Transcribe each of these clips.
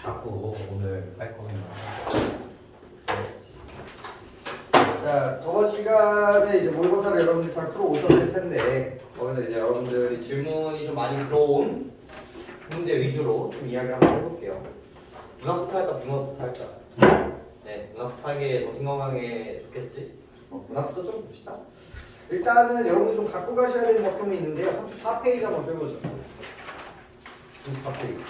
자꾸 오늘 할 거면. 자, 저번 시간에 이제 모의고사를 여러분들이 잘 풀어 오셨을 텐데 거기서 이제 여러분들이 질문이 좀 많이 들어온 문제 위주로 좀 이야기를 한번 해볼게요. 문학부터 할까, 붕어부터 할까? 네, 문학부터 하는 게 더 신건강에 좋겠지? 문학부터 좀 봅시다. 일단은 여러분들 좀 갖고 가셔야 되는 작품이 있는데요. 34페이지 한번 펴보죠. 34페이지.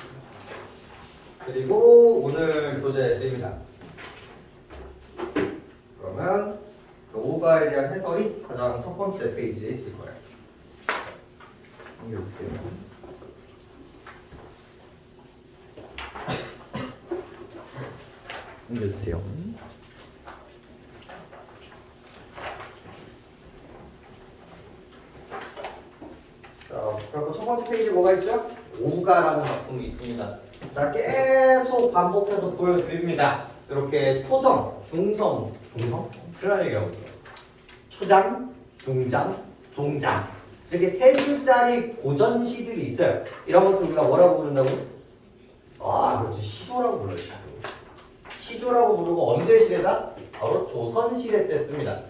그리고 오늘 교재 드립니다. 그러면 오가에 대한 해설이 가장 첫 번째 페이지에 있을 거예요. 넘겨주세요. 넘겨주세요. 자, 그리고 첫 번째 페이지 뭐가 있죠? 오가라는 작품이 있습니다. 자, 계속 반복해서 보여드립니다. 이렇게 토성, 중성, 종성? 그런 얘기라고 있어요. 초장, 중장, 종장. 이렇게 세 줄짜리 고전시들이 있어요. 이런 것들 우리가 뭐라고 부른다고? 아, 그렇지. 시조라고 불러요. 시조라고 부르고 언제 시대다? 바로 조선시대 때 씁니다.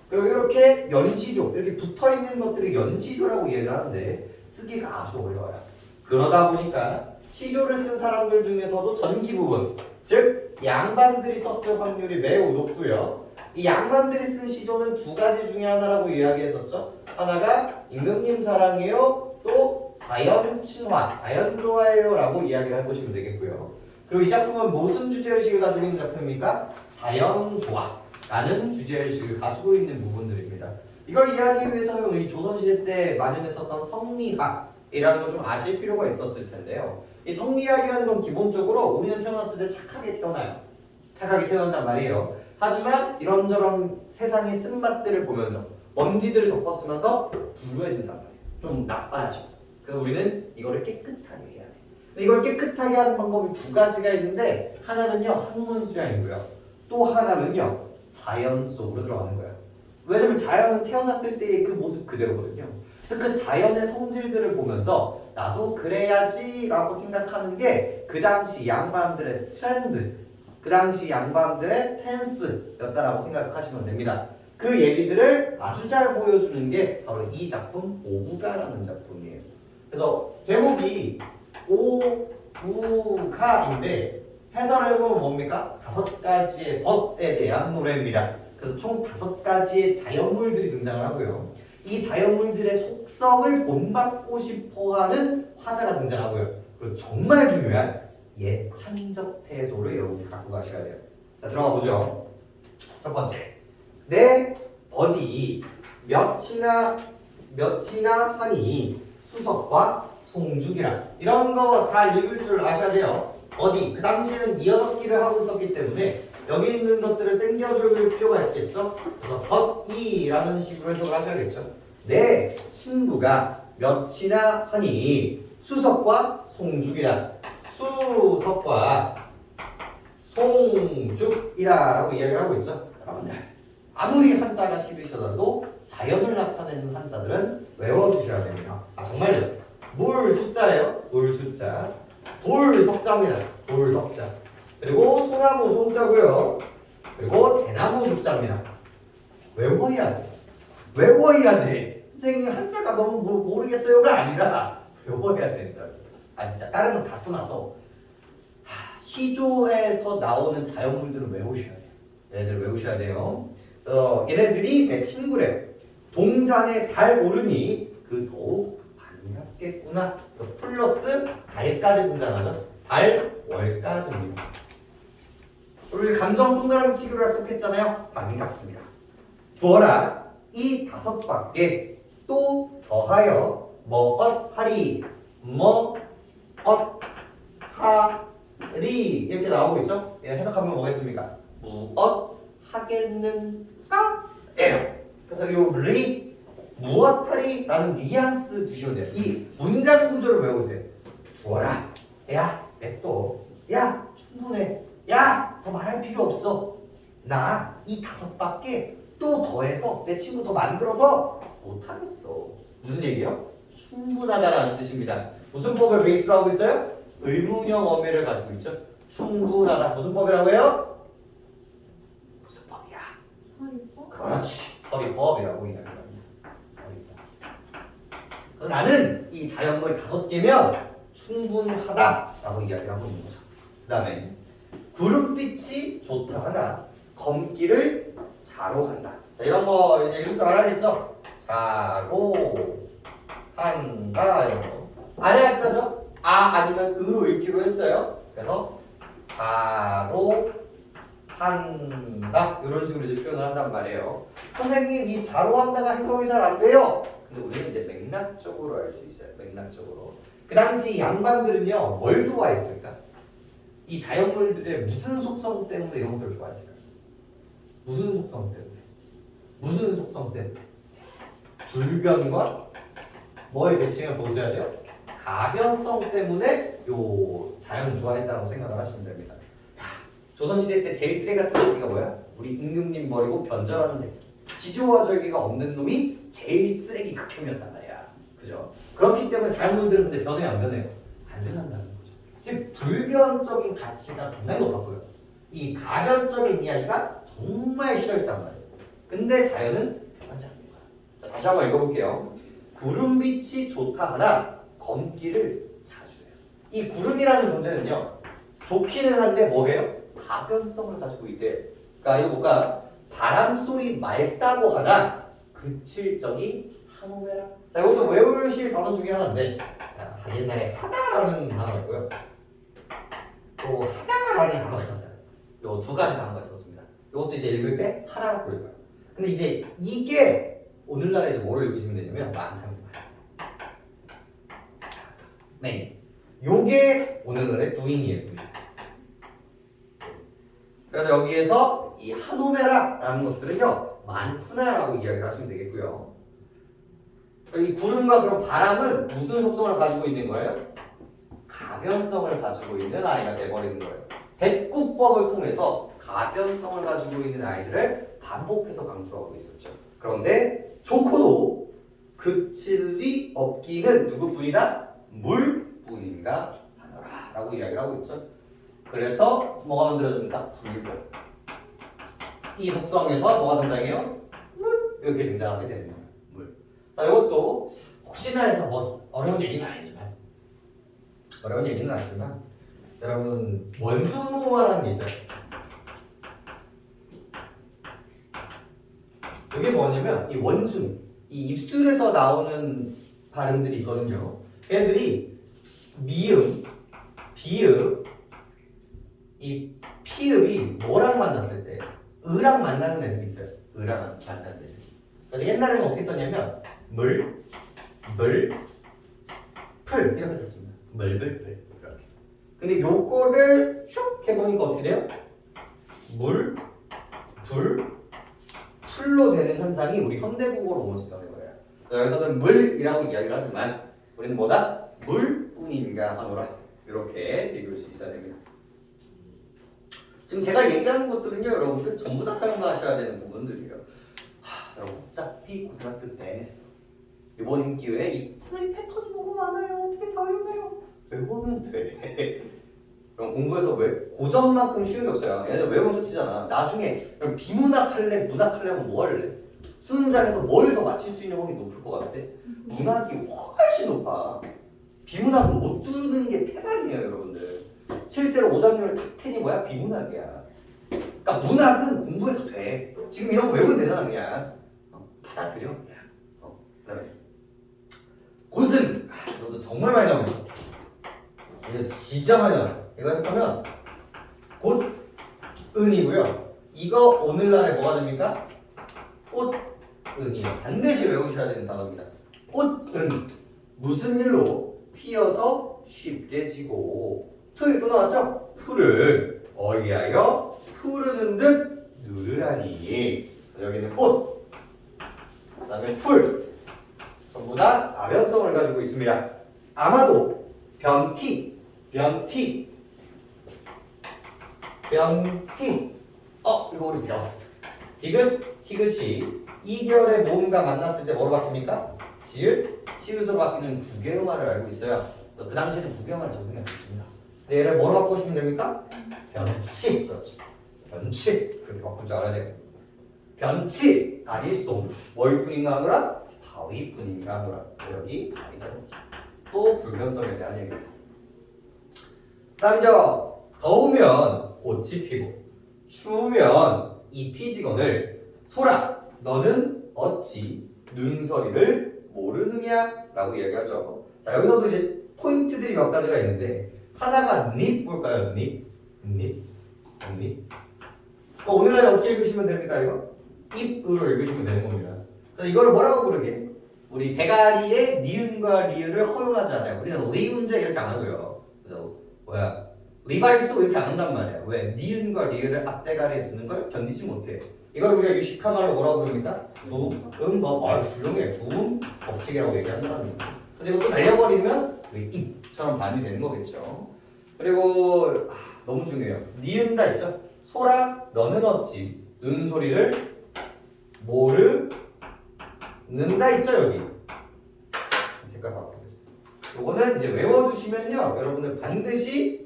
그리고 이렇게 연시조, 이렇게 붙어있는 것들이 연시조라고 얘기를 하는데 쓰기가 아주 어려워요. 그러다 보니까 시조를 쓴 사람들 중에서도 전기 부분, 즉 양반들이 썼을 확률이 매우 높고요. 이 양반들이 쓴 시조는 두 가지 중에 하나라고 이야기했었죠. 하나가 임금님 사랑이요, 또 자연 친화, 자연 좋아해요 라고 이야기를 해보시면 되겠고요. 그리고 이 작품은 무슨 주제의식을 가지고 있는 작품입니까? 자연 좋아 라는 주제의식을 가지고 있는 부분들입니다. 이걸 이해하기 위해서는 이 조선시대 때 만연했었던 성리학이라는 걸 좀 아실 필요가 있었을 텐데요. 이 성리학이라는 건 기본적으로 우리는 태어났을 때 착하게 태어나요. 착하게 태어난단 말이에요. 하지만 이런저런 세상의 쓴맛들을 보면서 먼지들을 덮었으면서 불우해진단 말이에요. 좀 나빠져. 그래서 우리는 이거를 깨끗하게 해야 돼. 근데 이걸 깨끗하게 하는 방법이 두 가지가 있는데 하나는요 학문수양이고요. 또 하나는요 자연 속으로 들어가는 거예요. 왜냐면 자연은 태어났을 때의 그 모습 그대로거든요. 그래서 그 자연의 성질들을 보면서 나도 그래야지 라고 생각하는 게 그 당시 양반들의 트렌드, 그 당시 양반들의 스탠스였다라고 생각하시면 됩니다. 그 얘기들을 아주 잘 보여주는 게 바로 이 작품 오부가라는 작품이에요. 그래서 제목이 오부가인데 해설을 해보면 뭡니까? 5가지의 법에 대한 노래입니다. 그래서 총 5가지의 자연물들이 등장을 하고요. 이 자연물들의 속성을 본받고 싶어하는 화자가 등장하고요. 그리고 정말 중요한 예찬적 태도를 여러분이 갖고 가셔야 돼요. 자, 들어가 보죠. 첫 번째, 내 버디 몇이나 하니 수석과 송죽이라. 이런 거 잘 읽을 줄 아셔야 돼요. 버디, 그 당시에는 이어받기를 하고 있었기 때문에 여기 있는 것들을 땡겨줄 필요가 있겠죠. 그래서 버디라는 식으로 해석을 하셔야겠죠. 내 친구가 몇이나 하니 수석과 송죽이라. 수석과 송죽이라라고 이야기를 하고 있죠. 여러분들 아무리 한자가 싫으셔도 자연을 나타내는 한자들은 외워주셔야 됩니다. 아 정말요? 물 숫자예요. 물 숫자. 돌 석자입니다. 돌 석자. 그리고 소나무 송자고요. 그리고 대나무 죽자입니다. 외워야 돼. 외워야 돼. 선생님 한자가 너무 모르겠어요가 아니라 외워야 된다. 아 진짜 다른 건 다 떠나서 시조에서 나오는 자연물들을 외우셔야 돼요. 얘네들 외우셔야 돼요. 얘네들이 내 친구래. 동산에 달 오르니 그 더욱 반갑겠구나. 그래서 플러스 달까지 등장하죠. 달 월까지입니다. 우리 감정 동그라미 치기로 약속했잖아요. 반갑습니다. 두어라 이 5밖에 또 더하여 뭐엇하리 뭐엇하리 이렇게 나오고 있죠? 해석하면 뭐겠습니까? 무엇하겠는가? 에요. 그래서 요 리 무엇하리라는 뉘앙스 주시면 돼요. 이 문장 구조를 외우세요. 두어라. 야, 냅둬. 야, 충분해. 야, 더 말할 필요 없어. 나 이 5밖에 또 더해서 내 친구 더 만들어서 못하겠어. 무슨 얘기요? 충분하다라는 뜻입니다. 무슨 법을 베이스로 하고 있어요? 의문형 어미를 가지고 있죠. 충분하다. 무슨 법이라고 해요? 무슨 법이야? 서리법? 그렇지. 서리법이라고 이야기합니다. 서리법. 그래서 나는 이 자연물 5개면 충분하다라고 이야기를 하고 있는 거죠. 그 다음에 구름빛이 좋다 하나 검기를 자로 한다. 자, 이런 거 이제 읽을 줄 알아야겠죠? 자로 한다 이런 거. 아래 한자죠? 아니면 으로 읽기로 했어요. 그래서 자로 한다 이런 식으로 이제 표현을 한단 말이에요. 선생님 이 자로 한다가 해석이 잘 안 돼요. 근데 우리는 이제 맥락적으로 알 수 있어요. 맥락적으로. 그 당시 양반들은요 뭘 좋아했을까? 이 자연물들의 무슨 속성 때문에 이런 것들을 좋아했을까? 무슨 속성 때문에? 무슨 속성 때문에? 불변과 뭐의 대칭을 보셔야 돼요? 가변성 때문에 요 자연을 좋아했다고 생각을 하시면 됩니다. 조선시대 때 제일 쓰레기 같은 새끼가 뭐야? 우리 임금님 버리고 변절하는 새끼. 지조와 절개가 없는 놈이 제일 쓰레기 극혐이었단 말이야. 그죠? 그렇기 때문에 자연물들은 근데 변해요 안 변해요? 안 변한다는 거죠. 즉 불변적인 가치가 굉장히 높았고요. 이 가변적인 이야기가 정말 싫어했단 말이에요. 근데 자연은 변하지 않는 거야. 자, 다시 한번 읽어볼게요. 구름빛이 좋다 하나 검기를 자주 해요. 이 구름이라는 존재는요 좋기는 한데 뭐예요? 가변성을 가지고 있대. 그러니까 이거 뭔가 바람소리 맑다고 하나 그칠 적이 한오매라. 자, 이것도 외우실 단어 중에 하나인데 자, 옛날에 하다라는 단어가 있고요. 또 하다라는 단어가 있었어요. 요 두 가지 단어가 있었습니다. 이것도 이제 읽을 때 하다라고 읽어요. 근데 이제 이게 오늘날에 이제 뭐를 읽으시면 되냐면 많다는 거예요. 네, 요게 오늘날의 부인이에요. 부인. 그래서 여기에서 이 한오메라라는 것들은요 많구나라고 이야기를 하시면 되겠고요. 이 구름과 그런 바람은 무슨 속성을 가지고 있는 거예요? 가변성을 가지고 있는 아이가 돼버리는 거예요. 대꾸법을 통해서 가변성을 가지고 있는 아이들을 반복해서 강조하고 있었죠. 그런데 좋고도 그칠 리 없기는 누구뿐이다? 물뿐인가 하노라 라고 이야기를 하고 있죠. 그래서 뭐가 만들어집니까? 불변. 이 속성에서 뭐가 등장해요? 물. 이렇게 등장하게 되는 거예요. 물. 자, 이것도 혹시나 해서 뭐 어려운 얘기는 아니지만 여러분 원수모화라는 게 있어요. 이게 뭐냐면 이 원순, 이 입술에서 나오는 발음들이 있거든요. 얘들이 미음, 비읍, 이 피읍이 뭐랑 만났을 때 으랑 만나는 애들이 있어요. 으랑 만나는 애들. 그래서 옛날에는 어떻게 썼냐면 물, 풀 이렇게 썼습니다. 풀 이렇게. 근데 요거를 슉 해보니까 어떻게 돼요? 물, 불, 풀로 되는 현상이 우리 현대국어로 오면서 변한 거예요. 여기서는 물이라고 이야기를 하지만 우리는 뭐다? 물뿐인가 하노라. 이렇게 읽을 수 있어야 됩니다. 지금 제가 얘기하는 것들은요 여러분들 전부 다 사용하셔야 되는 부분들이에요. 여러분 어차피 고등학교 내냈어. 이번 기회에 이 패턴이 너무 많아요. 어떻게 다 외우나요? 외우면 돼. 그럼 공부해서 고전만큼 쉬운 게 없어요. 얘네들 외우면 끝이잖아. 나중에 그럼 비문학 할래, 문학 할래 하면 뭐 할래? 수능장에서 뭘 더 맞출 수 있는 확률이 높을 것 같아? 문학이 훨씬 높아. 비문학은 못 두는 게 태반이에요 여러분들. 실제로 오답률 탑10이 뭐야? 비문학이야. 그러니까 문학은 공부해서 돼. 지금 이런 거 외우면 되잖아 그냥. 받아들여 그냥. 그다음에 고승. 이것도 정말 많이 나옵니다. 이거 진짜 많이 나와요. 이거 해석하면 곧은이고요. 이거 오늘날에 뭐가 됩니까? 꽃은이에요. 반드시 외우셔야 되는 단어입니다. 꽃은 무슨 일로 피어서 쉽게 지고 풀 또 나왔죠? 풀은 어리하여 푸르는 듯 누르라니. 여기는 꽃, 그 다음에 풀 전부 다 가변성을 가지고 있습니다. 아마도 변티 이거 우리 배웠어. 티귿이 이결의 모음과 만났을 때 뭐로 바뀝니까? 지읒, 치읒으로 바뀌는 구개음화를 알고 있어요. 그 당시에는 구경을 적용이 안 됐습니다. 얘를 뭐로 바꾸시면 됩니까? 변치. 그렇죠. 변치. 그렇게 바꿀 줄 알아야 돼요. 변치 아니소. 뭘 뿐인가 하노라? 바위 뿐인가 하노라. 여기 바위가 또 불변성에 대한 얘기입니다. 다음이죠. 더우면 꽃이 피고 추우면 잎이 지거늘 소라 너는 어찌 눈서리를 모르느냐 라고 이야기하죠. 자 여기서도 이제 포인트들이 몇 가지가 있는데 하나가 닙 볼까요? 닙 오늘날에 어떻게 읽으시면 됩니까 이거? 입으로 읽으시면 되는 겁니다. 그래서 이거를 뭐라고 부르게? 우리 대가리의 니은과 리을을 허용하지 않아요. 우리는 리운제 이렇게 안 하고요. 그래서 리발소 이렇게 안 한단 말이야. 왜? 니은과 리을을 앞대가리에 두는 걸 견디지 못해. 이걸 우리가 유식한 말로 뭐라고 부릅니까? 두음법. 훌륭해. 두음 법칙이라고 얘기한다는 거예요. 그래서 이것도 날려버리면 우리 입처럼 반이 되는 거겠죠. 그리고 너무 중요해요. 니은다 있죠? 소라 너는 어찌 눈소리를 모르는다 있죠 여기. 색깔 바꾸겠습니다. 요거는 이제 외워두시면요 여러분들 반드시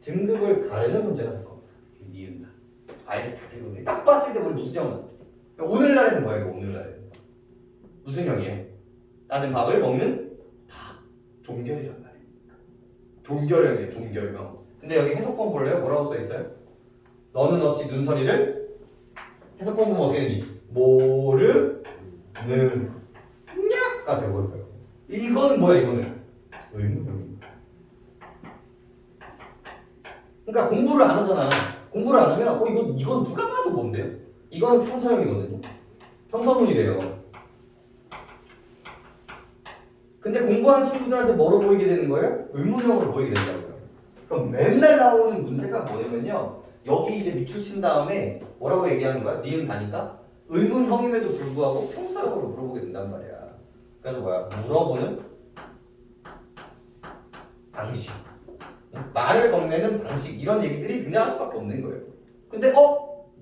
등급을 가르는 문제가 될 겁니다. 니은다. 아이들 다 들으면 딱 봤을 때 우리 무슨 형은 오늘날에는 뭐예요? 오늘날에는 무슨 형이에요? 나는 밥을 먹는 다 종결이란 말이에요. 종결형이에요. 종결형. 근데 여기 해석본 볼래요? 뭐라고 써 있어요? 너는 어찌 눈서리를 해석본 보면 어떻게 되니? 모르는 냐가 되고 있어요. 이거는 뭐야 이거는? 의문형입니다. 그러니까 공부를 안 하잖아. 공부를 안 하면 이건 누가 봐도 뭔데요? 이건 평서형이거든요. 평서문이래요. 근데 공부한 친구들한테 뭐로 보이게 되는 거예요? 의문형으로 보이게 된다고요. 그럼 맨날 나오는 문제가 뭐냐면요. 여기 이제 밑줄 친 다음에 뭐라고 얘기하는 거야? 니은 다니까 의문형임에도 불구하고 평서형으로 물어보게 된단 말이야. 그래서 물어보는 방식, 말을 건네는 방식 이런 얘기들이 등장할 수밖에 없는 거예요. 근데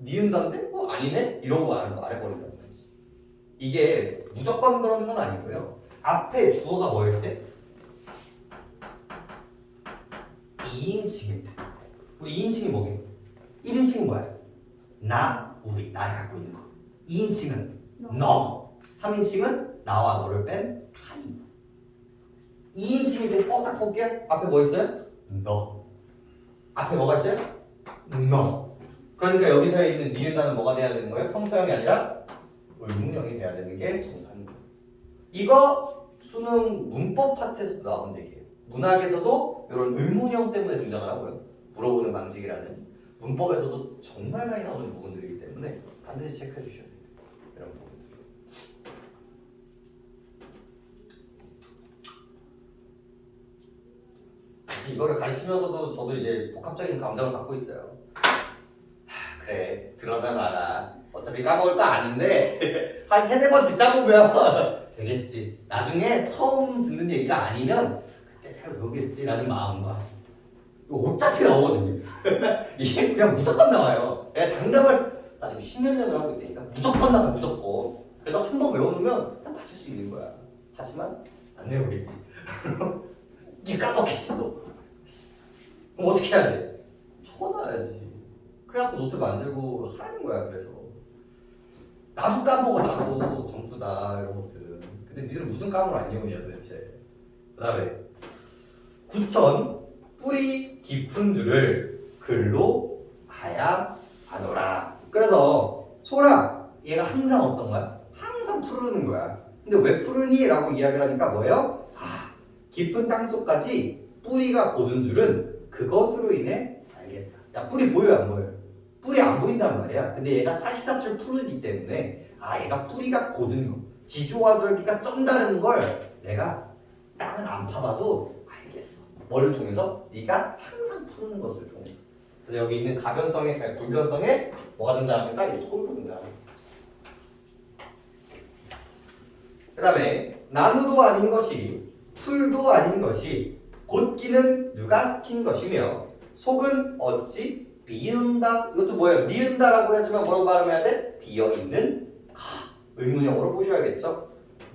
니은단데? 아니네? 이러고 말해버린다는 거지. 이게 무조건 그런 건 아니고요. 앞에 주어가 뭐일 때? 2인칭일 때. 우리 2인칭이 뭐게? 1인칭은 뭐야? 나, 우리, 나를 갖고 있는 거. 2인칭은 너. 3인칭은 나와 너를 뺀 타인. 2인칭일 때 딱 볼게요. 앞에 뭐 있어요? 너. 앞에 뭐가 있어요? 너. 그러니까 여기서 있는 니은단은 뭐가 돼야 되는 거예요? 평서형이 아니라 의문형이 돼야 되는 게 정상입니다. 이거 수능 문법 파트에서도 나온 얘기예요. 문학에서도 이런 의문형 때문에 등장을 하고요. 물어보는 방식이라는 문법에서도 정말 많이 나오는 부분들이기 때문에 반드시 체크해 주셔야 돼요. 이런 부분들. 사실 이거를 가르치면서도 저도 이제 복합적인 감정을 갖고 있어요. 그래 들어나 놔라. 어차피 까먹을 거 아닌데 한 3-4번 듣다 보면 되겠지. 나중에 처음 듣는 얘기가 아니면 그때 잘 외우겠지라는 마음과 어차피 나오거든요. 이게 그냥 무조건 나와요. 내가 장담을 나 지금 10몇 년을 하고 있다니까 무조건 나와 무조건. 그래서 한 번 외워놓으면 딱 맞출 수 있는 거야. 하지만 안 외우겠지. 이게 까먹겠지 또. 그럼 어떻게 해야 돼? 적어놔야지. 그래갖고 노트 만들고 하는 거야. 그래서 나도 까먹어. 나도 전부 다 이런 것들. 근데 니들은 무슨 까먹을 안 외우냐 도대체. 그 다음에 9천 뿌리 깊은 줄을 글로 하야 하노라. 그래서 소라 얘가 항상 어떤 거야? 항상 푸르는 거야. 근데 왜 푸르니? 라고 이야기를 하니까 뭐예요? 깊은 땅속까지 뿌리가 고든 줄은 그것으로 인해 알겠다. 야 뿌리 보여요 안 보여요? 뿌리 안 보인단 말이야. 근데 얘가 사시사철 푸르기 때문에 얘가 뿌리가 고든 거, 지조와 절기가 좀 다른 걸 내가 땅을 안 파봐도 알겠어. 뭐를 통해서? 네가 항상 푸르는 것을 통해서. 그래서 여기 있는 가변성에 불변성에 뭐가 등장합니까? 이 소로 등장합니다. 그 다음에 나무도 아닌 것이 풀도 아닌 것이 곧기는 누가 시킨 것이며 속은 어찌 비은다. 이것도 뭐예요? 니은다라고 하지만 뭐라고 발음해야 돼? 비어있는 의문형으로 보셔야겠죠.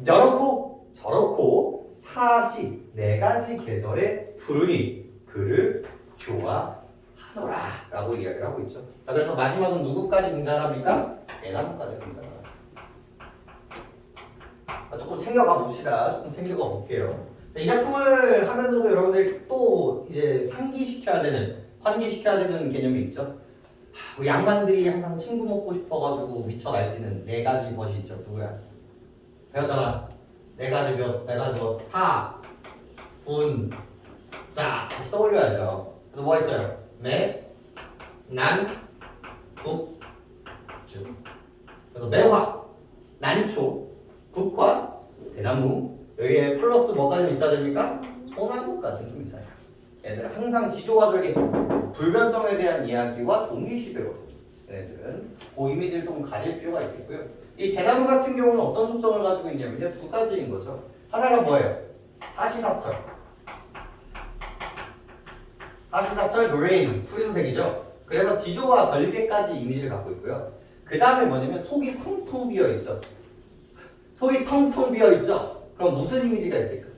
저렇고 저렇고 사시 네 가지 계절에 부르니 그를 좋아하노라 라고 이야기를 하고 있죠. 자, 그래서 마지막은 누구까지 등장합니까? 대나무까지 등장합니다. 조금 챙겨가 봅시다. 조금 챙겨가 볼게요. 자, 이 작품을 하면서도 여러분들 또 이제 상기시켜야 되는, 환기시켜야 되는 개념이 있죠. 우리 양반들이 항상 친구 먹고 싶어가지고 미쳐 날뛰는 네 가지 멋이 있죠. 누구야? 배웠잖아. 네 가지 몇, 사, 분, 자, 다시 떠올려야죠. 그래서 뭐 했어요? 매, 난, 국, 주. 그래서 매화, 난초, 국화, 대나무. 여기에 플러스 뭐까지 있어야 됩니까? 소나무까지 좀 있어야 돼요. 얘들은 항상 지조와 절개, 불변성에 대한 이야기와 동일시대로 얘네들은 그 이미지를 좀 가질 필요가 있겠고요. 이 대나무 같은 경우는 어떤 속성을 가지고 있냐면요. 두 가지인 거죠. 하나가 뭐예요? 사시사철. 사시사철 그레인, 푸른색이죠. 그래서 지조와 절개까지 이미지를 갖고 있고요. 그 다음에 뭐냐면 속이 텅텅 비어 있죠. 속이 텅텅 비어 있죠. 그럼 무슨 이미지가 있을까?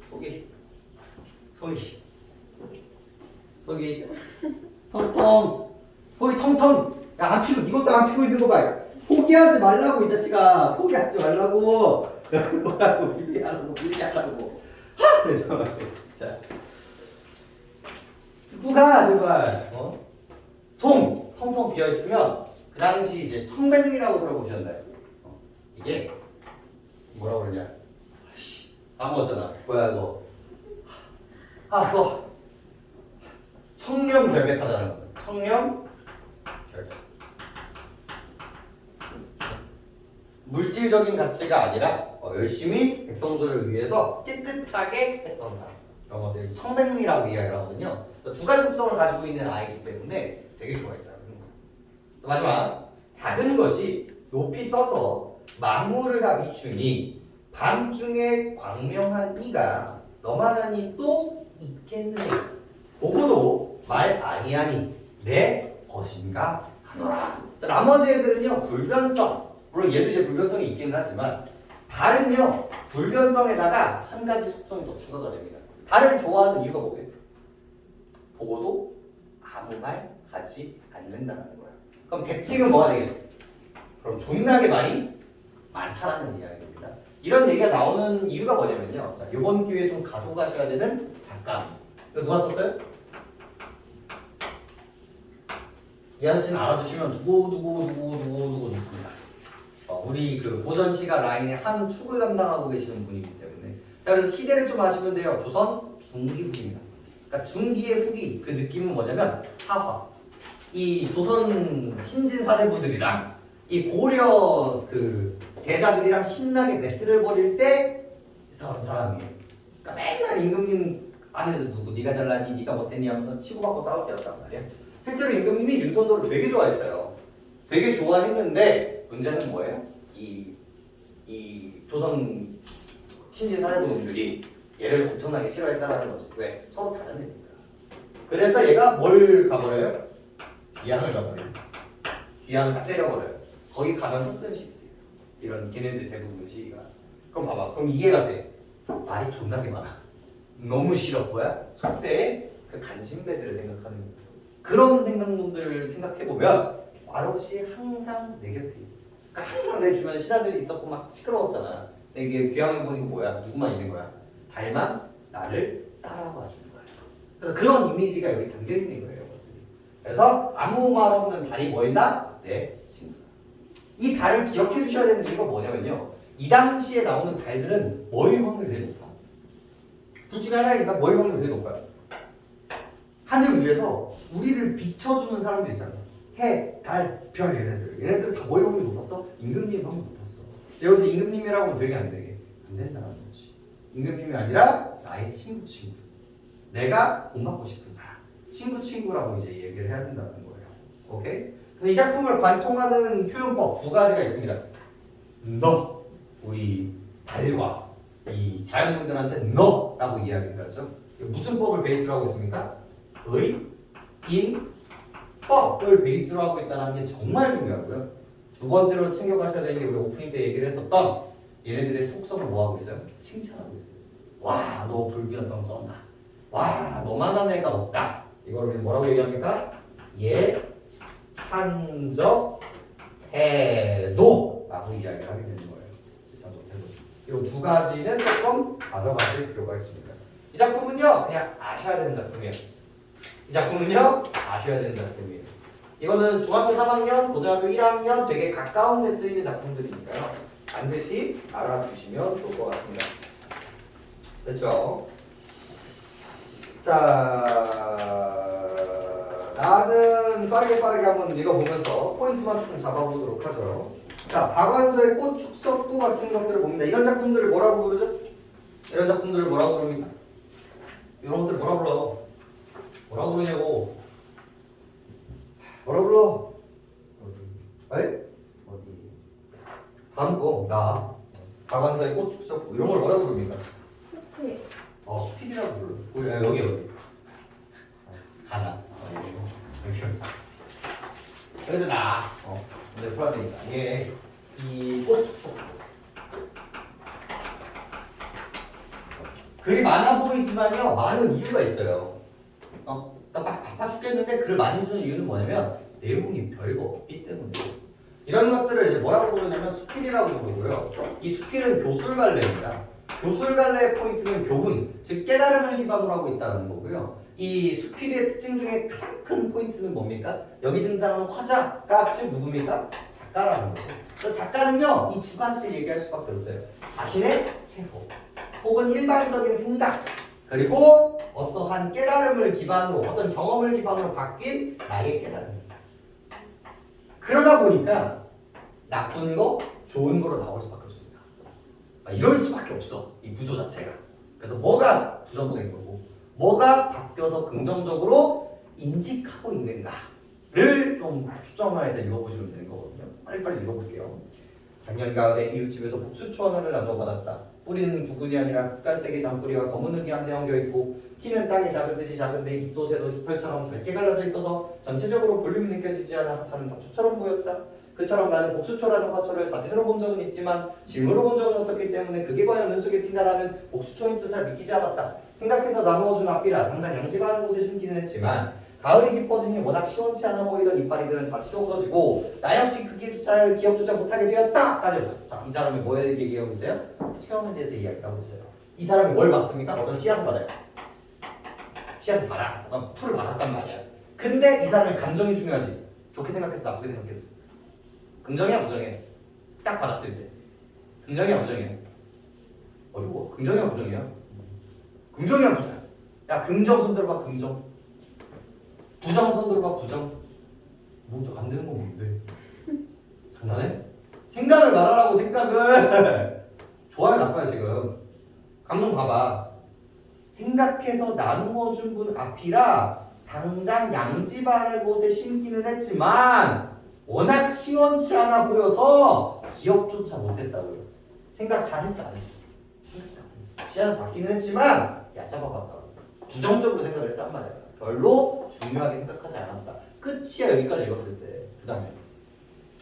속이 텅텅, 속이 텅텅. 야, 안 피고, 이것도 안 피고 있는 거 봐요. 포기하지 말라고, 이 자식아. 포기하지 말라고. 뭐라고, 밀리하라고. 하! 네, 자. 누가 제발, 송, 텅텅 비어있으면, 그 당시 이제 청백리라고 들어보셨나요? 이게, 뭐라고 그러냐? 까먹었잖아. 뭐야, 이거. 그거. 청렴결백하다는 거예요. 청렴결백. 물질적인 가치가 아니라 열심히 백성들을 위해서 깨끗하게 했던 사람. 이런 것들이 청백리라고 이야기를 하거든요. 두 가지 속성을 가지고 있는 아이기 때문에 되게 좋아했다는 거예요. 마지막, 작은 것이 높이 떠서 만물을 다 비추니 밤중에 광명한 이가 너만하니 또 있겠느냐. 보고도 말 아니하니 내 것인가 하노라. 자, 나머지 애들은요 불변성. 물론 얘도 이제 불변성이 있기는 하지만 달은요 불변성에다가 한 가지 속성이 더 추가가 됩니다. 달을 좋아하는 이유가 뭐예요? 보고도 아무 말 하지 않는다는 거예요. 그럼 대칭은 뭐가 되겠어요? 그럼 존나게 말이 많다라는 이야기입니다. 이런 얘기가 나오는 이유가 뭐냐면요. 자, 이번 기회에 좀 가져가셔야 되는 작가. 이거 누가 썼어요? 이 아저씨는 알아두시면 누구 좋습니다. 우리 그 고전 시가 라인의 한 축을 담당하고 계시는 분이기 때문에. 자, 그래서 시대를 좀 아시면 돼요. 조선 중기 후기입니다. 그러니까 중기의 후기, 그 느낌은 뭐냐면 사화. 이 조선 신진 사대부들이랑 이 고려 그 제자들이랑 신나게 배틀을 벌일 때 싸운 사람이에요. 그러니까 맨날 임금님 아내도 누구 네가 잘나니 네가 못했니 하면서 치고받고 싸울 때였단 말이야. 실제로 임금님이 윤선도를 되게 좋아했어요. 되게 좋아했는데 문제는 뭐예요? 이 조선 신진 사대부들이 얘를 엄청나게 싫어했다는 거지. 왜? 서로 다른 애니까. 그래서 얘가 뭘 가버려요? 귀양을 가버려요. 귀양을 딱 때려버려요. 거기 가면서 쓰는 시들이에요. 이런 걔네들 대부분 시가. 그럼 봐봐. 그럼 이해가 돼. 말이 존나게 많아. 너무 싫어. 뭐야? 속세에 그 간신배들을 생각하는 거예요. 그런 생각놈들을 생각해보면 말없이 항상 내 곁에 있어. 그러니까 항상 내 주변에 신하들이 있었고 막 시끄러웠잖아. 이게 귀향해 보니까 뭐야? 누구만 있는 거야? 달만 나를 따라와 주는 거야. 그래서 그런 이미지가 여기 담겨 있는 거예요. 그래서 아무 말 없는 달이 뭐였나? 내 친구다. 이 달을 기억해 주셔야 되는 이유가 뭐냐면요. 이 당시에 나오는 달들은 뭐일 확률이 되게 높아. 둘 중에 하나니까 뭐일 확률이 되게 높아요. 하늘 위에서 우리를 비춰주는 사람들 있잖아. 해, 달, 별 얘네들 다 뭐일 확률이 높았어? 임금님 확률이 높았어. 여기서 임금님이라고 하면 되게 안 되게 안 된다는 거지. 임금님이 아니라 나의 친구. 내가 본받고 싶은 사람. 친구라고 이제 얘기를 해야 된다는 거예요. 오케이? 그래서 이 작품을 관통하는 표현법 두 가지가 있습니다. 너, 우리 달과 이 자연분들한테 너라고 이야기를 하죠. 무슨 법을 베이스로 하고 있습니까? 의, 인, 법을 베이스로 하고 있다는 게 정말 중요하고요. 두 번째로 챙겨가셔야 되는 게 우리 오프닝 때 얘기를 했었던 얘네들의 속성을 뭐하고 있어요? 칭찬하고 있어요. 와, 너 불변성 쩐다. 와, 너만한 애가 없다. 이걸 우리 뭐라고 얘기합니까? 예찬적 태도라고 이야기를 하게 되는 거예요. 예찬적 태도. 이 두 가지는 조금 가져가실 필요가 있습니다. 이 작품은요, 그냥 아셔야 되는 작품이에요. 이 작품은요, 아셔야 되는 작품이에요. 이거는 중학교 3학년, 고등학교 1학년 되게 가까운 데 쓰이는 작품들이니까요. 반드시 알아두시면 좋을 것 같습니다. 됐죠? 자, 나는 빠르게 한번 읽어보면서 포인트만 조금 잡아보도록 하죠. 자, 박완서의 꽃 축석도 같은 것들을 봅니다. 이런 작품들을 뭐라고 부르죠? 이런 작품들을 뭐라고 부릅니까? 이런 것들 뭐라고 불러? 뭐라고 부르냐고? 뭐라고 불러? 어디? 어디? 다음 거, 나. 박완서의 꽃 축석도 이런 걸 뭐라고 부릅니까? 숲이. 수필이라고 불러. 여기. 가나. 여기서 나. 이제 풀어야 되니까. 예. 이 꽃 축석. 글이 많아 보이지만요, 많은 이유가 있어요. 그러니까 바빠 죽겠는데 글을 많이 쓰는 이유는 뭐냐면 내용이 별거 없기 때문에. 이런 것들을 이제 뭐라고 부르냐면 수필이라고 부르고요. 이 수필은 교술갈래입니다. 교술갈래의 포인트는 교훈, 즉 깨달음을 기반으로 하고 있다는 거고요. 이 수필의 특징 중에 가장 큰 포인트는 뭡니까? 여기 등장하는 화자가 즉 누굽니까? 작가라는 거죠. 그래서 작가는요, 이 두 가지를 얘기할 수밖에 없어요. 자신의 체험, 혹은 일반적인 생각, 그리고 어떠한 깨달음을 기반으로, 어떤 경험을 기반으로 바뀐 나의 깨달음입니다. 그러다 보니까 나쁜 거, 좋은 거로 나올 수밖에 없습니다. 이럴 수밖에 없어, 이 구조 자체가. 그래서 뭐가 부정적인 거고 뭐가 바뀌어서 긍정적으로 인식하고 있는가를 좀 초점화해서 읽어보시면 되는 거거든요. 빨리빨리 읽어볼게요. 작년 가을에 이웃집에서 복수초 하나를 나눠받았다. 뿌리는 구근이 아니라 끝갈색의 잔뿌리와 검은 흙이 한데 엉겨 있고 키는 땅에 작은 듯이 작은데 잎도 새도 깃털처럼 짧게 갈라져 있어서 전체적으로 볼륨이 느껴지지 않아 하찮은 잡초처럼 보였다. 그처럼 나는 복수초라는 화초를 사진으로 본 적은 있지만 실물로 본 적은 없었기 때문에 그게 과연 눈속에 핀다라는 복수초인도 잘 믿기지 않았다. 생각해서 나누어준 앞이라 당장 양지가 하는 곳에 심기는 했지만 가을이 깊어지니 워낙 시원치 않아 보이던 이파리들은 잠시 없어지고 나 역시 그게조차 기억조차 못하게 되었다! 까지. 자, 이 사람이 뭐에 얘기하고 있어요? 체험에 대해서 이야기하고 있어요. 이 사람이 뭘 받습니까? 어떤 씨앗을 받아요. 씨앗을 받아. 어떤 풀을 받았단 말이야. 근데 이 사람의 감정이 중요하지. 좋게 생각했어? 나쁘게 생각했어? 긍정이야 부정이야? 딱 받았을 때 긍정이야 부정이야? 어려워. 긍정이야 부정이야? 긍정이야 부정이야? 야, 긍정 손 들어봐. 긍정. 부정 손 들어봐. 부정. 뭐 안 되는 건 뭔데? 장난해? 생각을 말하라고. 생각을. 좋아요 나빠요 지금? 감정 봐봐. 생각해서 나누어 준 분 앞이라 당장 양지 바랄 곳에 심기는 했지만 워낙 시원치 않아 보여서 기억조차 못했다고요. 생각 잘했어 안 했어? 생각 잘했어. 시야는 바뀌는 했지만 얕잡아봤다고. 부정적으로 생각을 했단 말이야. 별로 중요하게 생각하지 않았다. 끝이야. 여기까지 읽었을 때. 그 다음에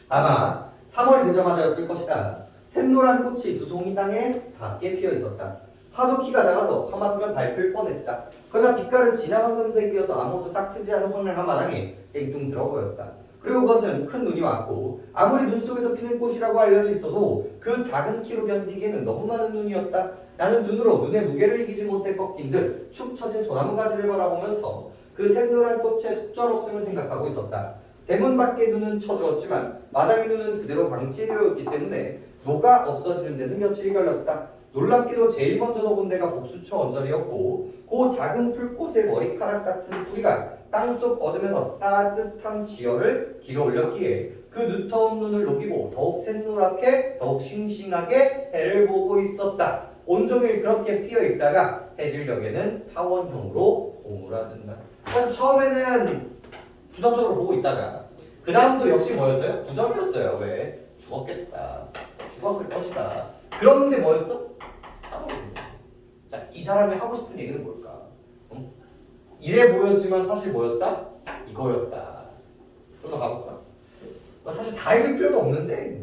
아마 3월이 되자마자였을 것이다. 샛노란 꽃이 두 송이 땅에 닿게 피어 있었다. 하도 키가 작아서 하마터면 밟힐 뻔했다. 그러나 빛깔은 진한 황금색이어서 아무도 싹 트지 않은 황량한 마당에 생뚱스러워 보였다. 그리고 그것은 큰 눈이 왔고 아무리 눈 속에서 피는 꽃이라고 알려져 있어도 그 작은 키로 견디기에는 너무 많은 눈이었다. 나는 눈으로 눈의 무게를 이기지 못해 꺾인 듯 축 처진 소나무 가지를 바라보면서 그 샛노란 꽃의 속절없음을 생각하고 있었다. 대문 밖의 눈은 쳐주었지만 마당의 눈은 그대로 방치되어 있기 때문에 녹아 없어지는 데는 며칠이 걸렸다. 놀랍게도 제일 먼저 녹은 데가 복수초 언저리였고 그 작은 풀꽃의 머리카락 같은 뿌리가 땅속 어둠에서 따뜻한 지열을 길어 올렸기에 그 누터운 눈을 녹이고 더욱 샛노랗게 더욱 싱싱하게 해를 보고 있었다. 온종일 그렇게 피어 있다가 해질녘에는 타원형으로 오므라든다. 그래서 처음에는 부정적으로 보고 있다가 그 다음도 역시 뭐였어요? 부정이었어요. 왜? 죽었겠다. 죽었을 것이다. 그런데 뭐였어? 사랑입니다. 자, 이 사람이 하고 싶은 얘기는 뭘까? 이래 보였지만 사실 뭐였다? 이거였다. 좀 더 가볼까? 사실 다 읽을 필요도 없는데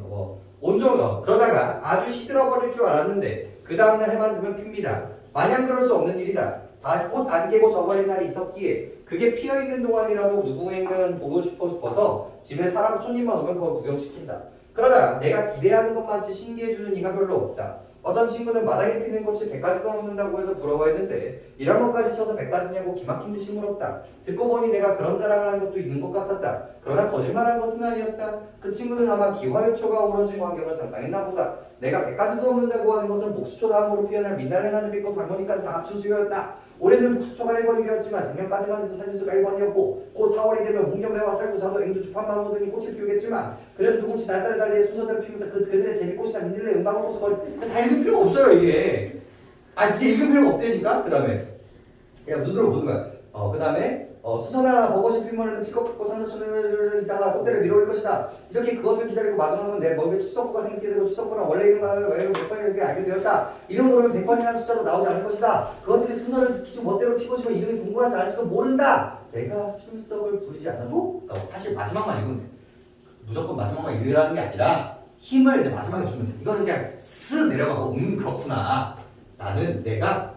온종일 그러다가 아주 시들어버릴 줄 알았는데 그 다음날 해만 두면 핍니다. 마냥 그럴 수 없는 일이다. 다시 꽃 안 깨고 져버린 날이 있었기에 그게 피어있는 동안이라도 누구에겐 보고 싶어서 집에 사람 손님만 오면 그걸 구경시킨다. 그러다 내가 기대하는 것만치 신기해주는 이가 별로 없다. 어떤 친구는 마당에 피는 꽃이 100가지도 넘는다고 해서 부러워했는데 이런 것까지 쳐서 100가지냐고 기막힌 듯이 물었다. 듣고 보니 내가 그런 자랑을 한 것도 있는 것 같았다. 그러나 거짓말한 것은 아니었다. 그 친구는 아마 기화효초가 오러진 광경을 상상했나 보다. 내가 100가지도 넘는다고 하는 것은 복수초 다음으로 피어날 민달레 나즈빛꽃 할머니까지 다 합친 수였다. 올해는 복수초가 1번이었지만 작년까지만 해도 살균수가 1번이었고 곧 4월이 되면 묵념매와 살구자도 앵두 주판나무 등이 꽃을 피우겠지만 그래도 조금씩 날짜를 달리해 순서대로 피우면서 그들의 제비꽃이나 민들레 은방울꽃을 다 읽을 필요가 없어요 이게. 진짜 읽을 필요가 없다니까. 그 다음에 야 눈으로 보는 거야. 그 다음에 수선하나 버거시 필모에는 피껏 산사촌을 있다가 꽃대를 밀어올 것이다. 이렇게 그것을 기다리고 마주하면 내 머리에 축석구가 생기게 되고 축석구는 원래 이름과 왜 몇 번이라는 게 알게 되었다. 이름 모르면 100번이라는 숫자도 나오지 않을 것이다. 그것들이 순서를 지키지 멋대로 피고지만 이름이 궁금하지 않을지도 모른다. 내가 출석을 부르지 않아도 사실 마지막만 읽으면 돼. 무조건 마지막만 읽으라는 게 아니라 힘을 이제 마지막에 주면 돼. 이거는 그냥 쓱 내려가고 그렇구나. 나는 내가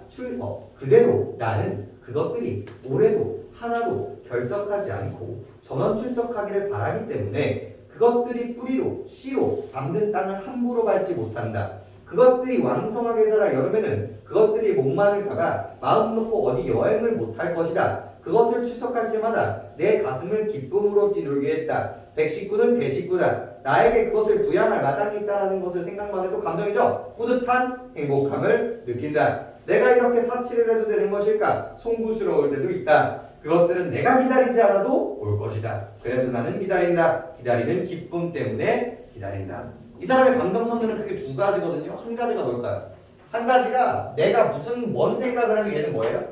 그대로 나는 그것들이 올해도 하나도 결석하지 않고 전원 출석하기를 바라기 때문에 그것들이 뿌리로 씨로 잠든 땅을 함부로 밟지 못한다. 그것들이 왕성하게 자라 여름에는 그것들이 목마를 가가 마음 놓고 어디 여행을 못할 것이다. 그것을 출석할 때마다 내 가슴을 기쁨으로 뛰놀게 했다. 백식구는 대식구다. 나에게 그것을 부양할 마당이 있다는 것을 생각만 해도 감정이죠. 뿌듯한 행복함을 느낀다. 내가 이렇게 사치를 해도 되는 것일까? 송구스러울 때도 있다. 그것들은 내가 기다리지 않아도 올 것이다. 그래도 나는 기다린다. 기다리는 기쁨 때문에 기다린다. 이 사람의 감정선들은 크게 두 가지거든요. 한 가지가 뭘까요? 한 가지가 내가 무슨 뭔 생각을 하면 얘는 뭐예요?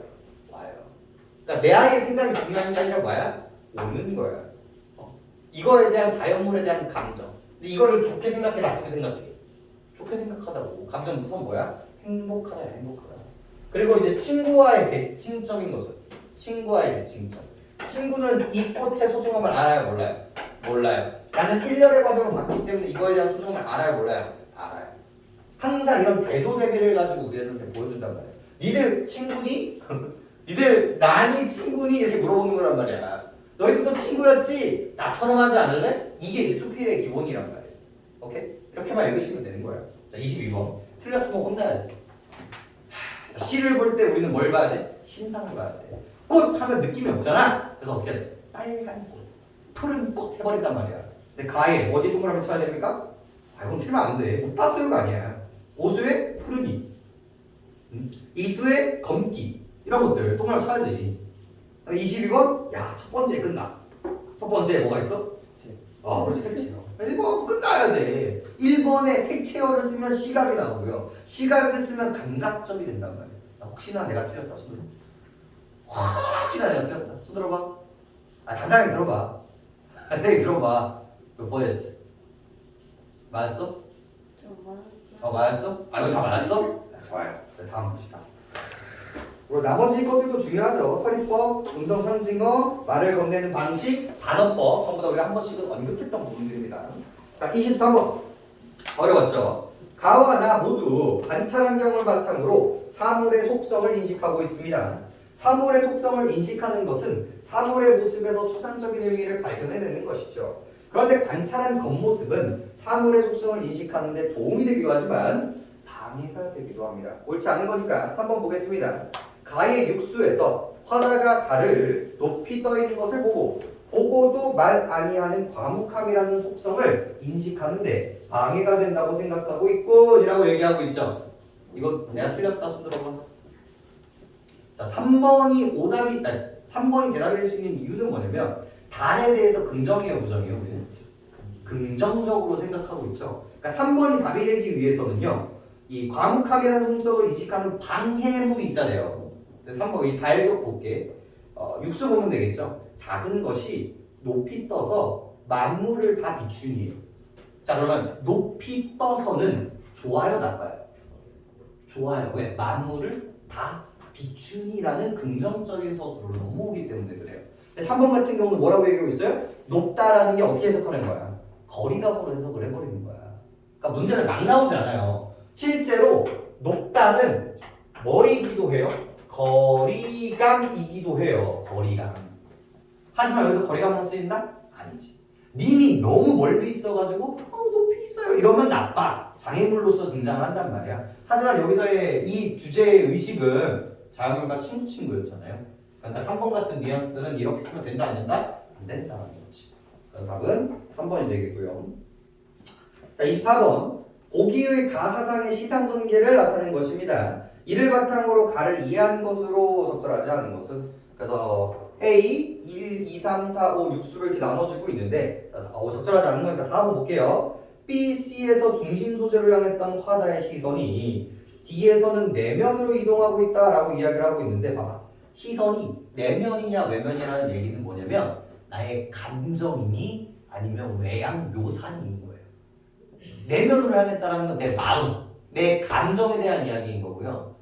와요. 그러니까 내 아이의 생각이 중요한 게 아니라 뭐야? 오는 거야. 이거에 대한 자연물에 대한 감정. 근데 이거를 좋게 생각해, 나쁘게 생각해? 좋게 생각하다고. 감정 우선 뭐야? 행복하다, 행복하다. 그리고 이제 친구와의 대칭점인 거죠. 친구와의 대칭점. 친구는 이 꽃의 소중함을 알아요, 몰라요? 몰라요. 나는 1년의 과정을 봤기 때문에 이거에 대한 소중함을 알아요, 몰라요? 알아요. 항상 이런 대조 대비를 가지고 우리한테 보여준단 말이야. 니들 친구니? 니들 나니 친구니? 이렇게 물어보는 거란 말이야. 너희들도 친구였지? 나처럼 하지 않을래? 이게 이제 수필의 기본이란 말이에요. 오케이? 이렇게만 읽으시면 되는 거예요. 자, 22번. 틀렸으면 혼나야 돼. 자, 시를 볼 때 우리는 뭘 봐야 돼? 신상을 봐야 돼. 꽃 하면 느낌이 없잖아? 그래서 어떻게 해야 돼? 빨간 꽃, 푸른 꽃 해버린단 말이야. 근데 가에 어디 동그라미 쳐야 됩니까? 그럼 틀면 안 돼. 못 봤을 거 아니야. 오수에 푸르니, 이수에 검기, 이런 것들 동그라미 쳐야지. 22번, 야, 첫 번째 끝나. 첫 번째 뭐가 있어? 그렇지, 색채어. 1번 끝나야 돼. 1번에 색채어를 쓰면 시각이 나오고요. 시각을 쓰면 감각점이 된단 말이야. 혹시나 내가 틀렸다, 손 들어. 혹시나 내가 틀렸다, 손 들어봐. 당당히 들어봐. 당당히 들어봐. 몇 번 했어? 맞았어? 좀 맞았어. 맞았어? 이거 다 맞았어? 좋아요. 네, 다음 봅시다. 그리고 나머지 것들도 중요하죠. 서리법, 음성 상징어, 말을 건네는 방식, 단어법 전부 다 우리가 한 번씩은 언급했던 부분들입니다. 자, 23번 어려웠죠. 가와 나 모두 관찰 환경을 바탕으로 사물의 속성을 인식하고 있습니다. 사물의 속성을 인식하는 것은 사물의 모습에서 추상적인 의미를 발견해내는 것이죠. 그런데 관찰한 겉모습은 사물의 속성을 인식하는 데 도움이 되기도 하지만 방해가 되기도 합니다. 옳지 않은 거니까 3번 보겠습니다. 가의 육수에서 화자가 달을 높이 떠 있는 것을 보고도 말 아니하는 과묵함이라는 속성을 인식하는데 방해가 된다고 생각하고 있군이라고 얘기하고 있죠. 이거 내가 틀렸다 손 들어봐. 자, 3번이 대답일 수 있는 이유는 뭐냐면 달에 대해서 긍정이에요, 부정이에요? 우리는 긍정적으로 생각하고 있죠. 그러니까 3번이 답이 되기 위해서는요, 이 과묵함이라는 속성을 인식하는 방해물이 있어야 돼요. 3번 이 달 쪽 볼게. 육수 보면 되겠죠. 작은 것이 높이 떠서 만물을 다 비추니에요. 자, 그러면 높이 떠서는 좋아요, 나빠요? 좋아요. 왜? 만물을 다 비추니라는 긍정적인 서술로 넘어오기 때문에 그래요. 근데 3번 같은 경우는 뭐라고 얘기하고 있어요? 높다라는 게 어떻게 해석하는 거야? 거리감으로 해석을 해버리는 거야. 그러니까 문제는 막 나오지 않아요. 실제로 높다는 뭐이기도 해요? 거리감이기도 해요. 거리감. 하지만 여기서 거리감으로 쓰인다? 아니지. 님이 너무 멀리 있어가지고 높이 있어요 이러면 나빠. 장애물로서 등장을 한단 말이야. 하지만 여기서의 이 주제의 의식은 자연물과 친구였잖아요. 그러니까 3번 같은 뉘앙스는 이렇게 쓰면 된다 안 된다? 안 된다는 거지. 그래서 답은 3번이 되겠고요. 자, 24번. 보기의 가사상의 시상전개를 나타낸 것입니다. 이를 바탕으로 가를 이해한 것으로 적절하지 않은 것은 그래서 A 1, 2, 3, 4, 5, 6수를 이렇게 나눠주고 있는데 자, 적절하지 않은 거니까 4번 볼게요. B, C에서 중심 소재로 향했던 화자의 시선이 D에서는 내면으로 이동하고 있다라고 이야기를 하고 있는데 봐봐. 시선이 내면이냐 외면이냐는 얘기는 뭐냐면 나의 감정이니 아니면 외양 묘사니인 거예요. 내면으로 향했다는 건 내 마음, 내 감정에 대한 이야기인 거고요.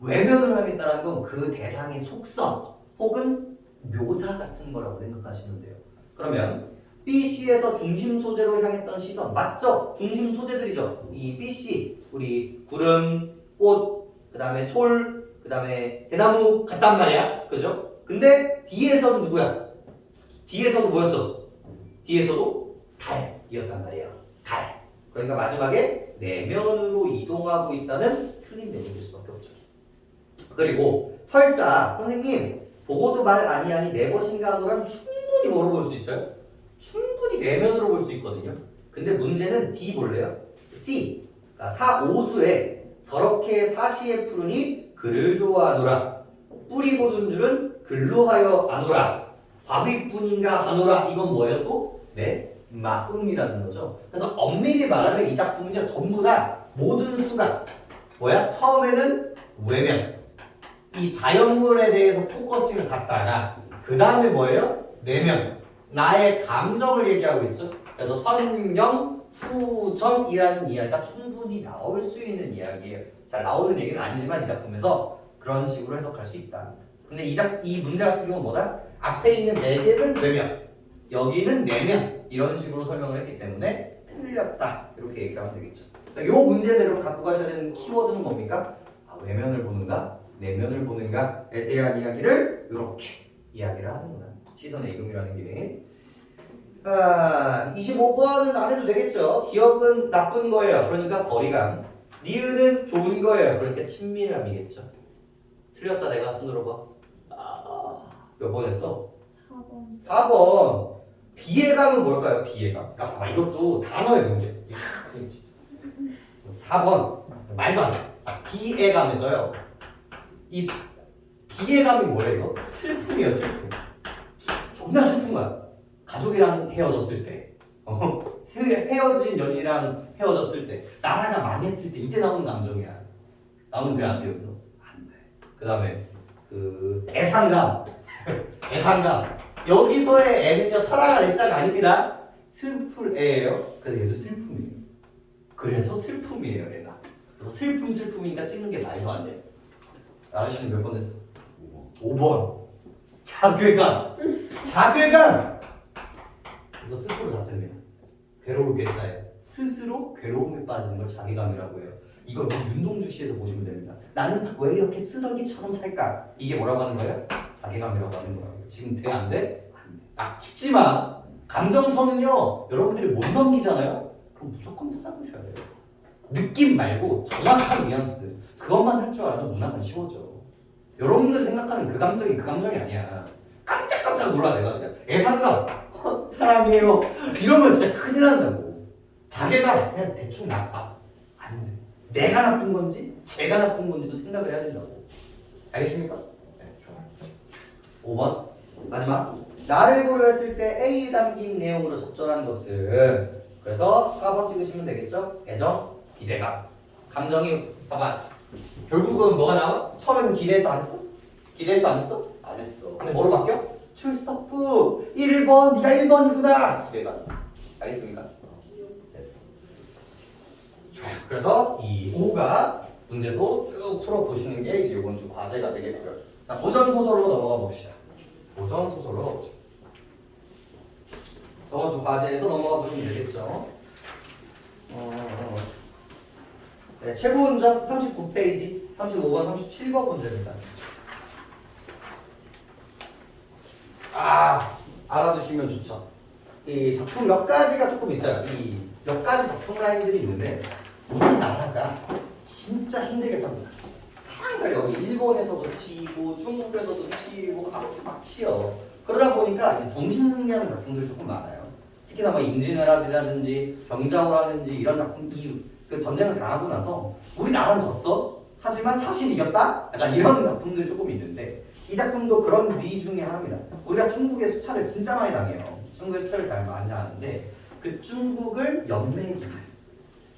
외면으로 향했다는 건 그 대상의 속성 혹은 묘사 같은 거라고 생각하시면 돼요. 그러면 B, C에서 중심 소재로 향했던 시선 맞죠? 중심 소재들이죠. 이 B, C 우리 구름, 꽃, 그 다음에 솔, 그 다음에 대나무 같단 말이야. 그죠? 근데 D에서는 누구야? D에서도 뭐였어? D에서도 달이었단 말이에요. 달. 그러니까 마지막에 내면으로 이동하고 있다는 틀린 내용일 수밖에 없죠. 그리고 설사 선생님 보고도 말 아니하니 내 것인가 하노란 충분히 뭐로 볼 수 있어요? 충분히 내면으로 볼 수 있거든요. 근데 문제는 D 볼래요? C. 그러니까 4, 5수에 저렇게 사시에 푸르니 그를 좋아하노라. 뿌리 보둔 줄은 글로하여 아노라. 바위뿐인가 하노라. 이건 뭐예요 또? 네, 마음이라는 거죠. 그래서 엄밀히 말하면 이 작품은요 전부 다 모든 수가 뭐야? 처음에는 외면. 이 자연물에 대해서 포커싱을 갖다가 그 다음에 뭐예요? 내면. 나의 감정을 얘기하고 있죠. 그래서 선경, 후정이라는 이야기가 충분히 나올 수 있는 이야기예요. 잘 나오는 얘기는 아니지만 이 작품에서 그런 식으로 해석할 수 있다. 근데 이 문제 같은 경우는 뭐다? 앞에 있는 4개는 외면, 여기는 내면 이런 식으로 설명을 했기 때문에 틀렸다. 이렇게 얘기를 하면 되겠죠. 자, 이 문제에서 여러분 갖고 가셔야 되는 키워드는 뭡니까? 외면을 보는가? 내면을 보는가에 대한 이야기를 이렇게 이야기를 하는구나. 시선의 이동이라는 게. 25번은 안 해도 되겠죠. 기억은 나쁜 거예요. 그러니까 거리감. 니은은 좋은 거예요. 그러니까 친밀함이겠죠. 틀렸다 내가 손 들어봐. 몇 번 했어? 4번. 4번. 비애감은 뭘까요? 비애감. 그러니까 봐봐 이것도 단어의 문제. 4번. 말도 안 돼. 비애감에서요. 이 비애감이 뭐예요 이거? 슬픔이에요 슬픔. 존나 슬픈 거야. 가족이랑 헤어졌을 때 헤어진 연인이랑 헤어졌을 때 나라가 망했을 때 이때 나오는 감정이야. 나오면 돼 안 돼 여기서? 안 돼. 그 다음에 그 애상감 애상감 여기서의 애는요 사랑할 애자가 아닙니다. 슬플 애예요. 그래서 얘도 슬픔이에요. 그래서 슬픔이에요 얘가. 그래서 슬픔이니까 찍는 게 말도 안 돼. 아저씨는 몇 번 했어? 5번. 자괴감. 자괴감. 이거 스스로 자체입니다. 괴로울 괴짜예요. 스스로 괴로움에 빠지는 걸 자괴감이라고 해요. 이거 윤동주 씨에서 보시면 됩니다. 나는 왜 이렇게 쓰레기처럼 살까? 이게 뭐라고 하는 거예요? 자괴감이라고 하는 거라고요. 지금 돼? 안 돼? 안 돼. 막 찍지 마. 감정선은요 여러분들이 못 넘기잖아요. 그럼 무조건 찾아보셔야 돼요. 느낌 말고 정확한 뉘앙스. 그것만 할 줄 알아도 문학은 쉬워져. 여러분들이 생각하는 그 감정이 그 감정이 아니야. 깜짝깜짝 놀라 내가 그냥 애상감 사랑해요 이러면 진짜 큰일 난다고. 자괴감 그냥 대충 나빠. 안 돼. 내가 나쁜 건지 제가 나쁜 건지도 생각을 해야 된다고. 알겠습니까? 네, 좋아요. 5번 마지막. 나를 고려했을 때 A에 담긴 내용으로 적절한 것은 그래서 4번 찍으시면 되겠죠? 애정, 기대감. 감정이 봐봐. 결국은 뭐가 나와? 처음에는 기대해서 안 했어? 기대해서 안 했어? 안 했어. 근데 뭐로 바뀌어? 출석부 1번 네가 1번이구나. 기대감. 알겠습니까? 됐어. 좋아요. 그래서 이 5가 문제도 쭉 풀어보시는 게 이제 이번 주 과제가 되겠고요. 자, 고전소설로 넘어가 봅시다. 고전소설로 가보죠. 저번 주 과제에서 넘어가 보시면 되겠죠. 네, 최고 운전 39페이지 35번 37번 문제입니다. 알아두시면 좋죠. 이 작품 몇 가지가 조금 있어요. 이 몇 가지 작품 라인들이 있는데 우리나라가 진짜 힘들게 삽니다. 항상 여기 일본에서도 치고 중국에서도 치고 막 치요. 그러다 보니까 이제 정신승리하는 작품들이 조금 많아요. 특히나 뭐 임진왜란이라든지 병자호라든지 이런 작품 그 전쟁을 당하고 나서 우리나라는 졌어. 하지만 사실 이겼다. 약간 이런 작품들이 조금 있는데 이 작품도 그런 위 중에 하나입니다. 우리가 중국의 수탈을 진짜 많이 당해요. 중국의 수탈을 많이 당하는데 그 중국을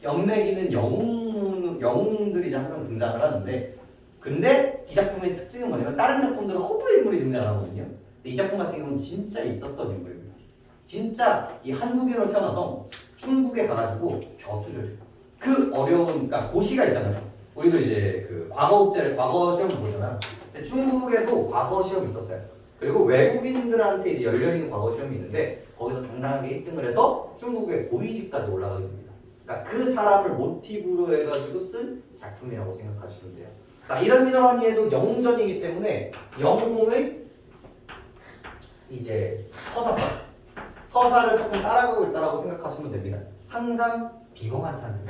연매기는 영웅들이 이제 항상 등장을 하는데 근데 이 작품의 특징은 뭐냐면 다른 작품들은 허브 인물이 등장하거든요. 근데 이 작품 같은 경우는 진짜 있었던 인물입니다. 진짜 이 한국인으로 태어나서 중국에 가가지고 벼슬을 그 어려운 그러니까 고시가 있잖아요. 우리도 이제 그 과거 시험을 보잖아. 근데 중국에도 과거 시험이 있었어요. 그리고 외국인들한테 이제 열려있는 과거 시험이 있는데 거기서 당당하게 1등을 해서 중국의 고위직까지 올라가게 됩니다. 그러니까 그 사람을 모티브로 해가지고 쓴 작품이라고 생각하시면 돼요. 그러니까 이러니 해도 영웅전이기 때문에 영웅을 이제 서사를 조금 따라가고 있다라고 생각하시면 됩니다. 항상 비겁한 탄생.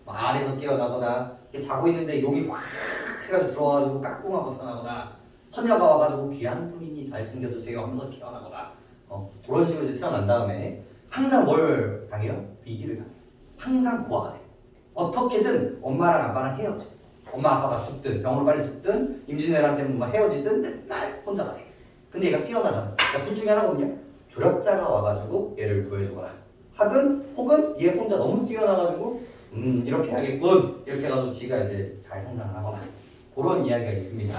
아래서 깨어나거나 자고 있는데 여기 확 해가지고 들어와가지고 까꿍하고 태어나거나 선녀가 와가지고 귀한 분이니 잘 챙겨주세요 하면서 태어나거나 그런 식으로 이제 태어난 다음에 항상 뭘 당해요? 위기를 당해요. 항상 고아가 돼요. 어떻게든 엄마랑 아빠랑 헤어져. 엄마 아빠가 죽든 병으로 빨리 죽든 임진왜란 때문에 뭐 헤어지든 맨날 혼자가 돼. 근데 얘가 뛰어나잖아. 그러니까 둘 중에 하나거든요. 조력자가 와가지고 얘를 구해주거나 혹은 얘 혼자 너무 뛰어나가지고 이렇게 해야겠군 이렇게 해가지고 지가 이제 잘 성장을 하거나 그런 이야기가 있습니다.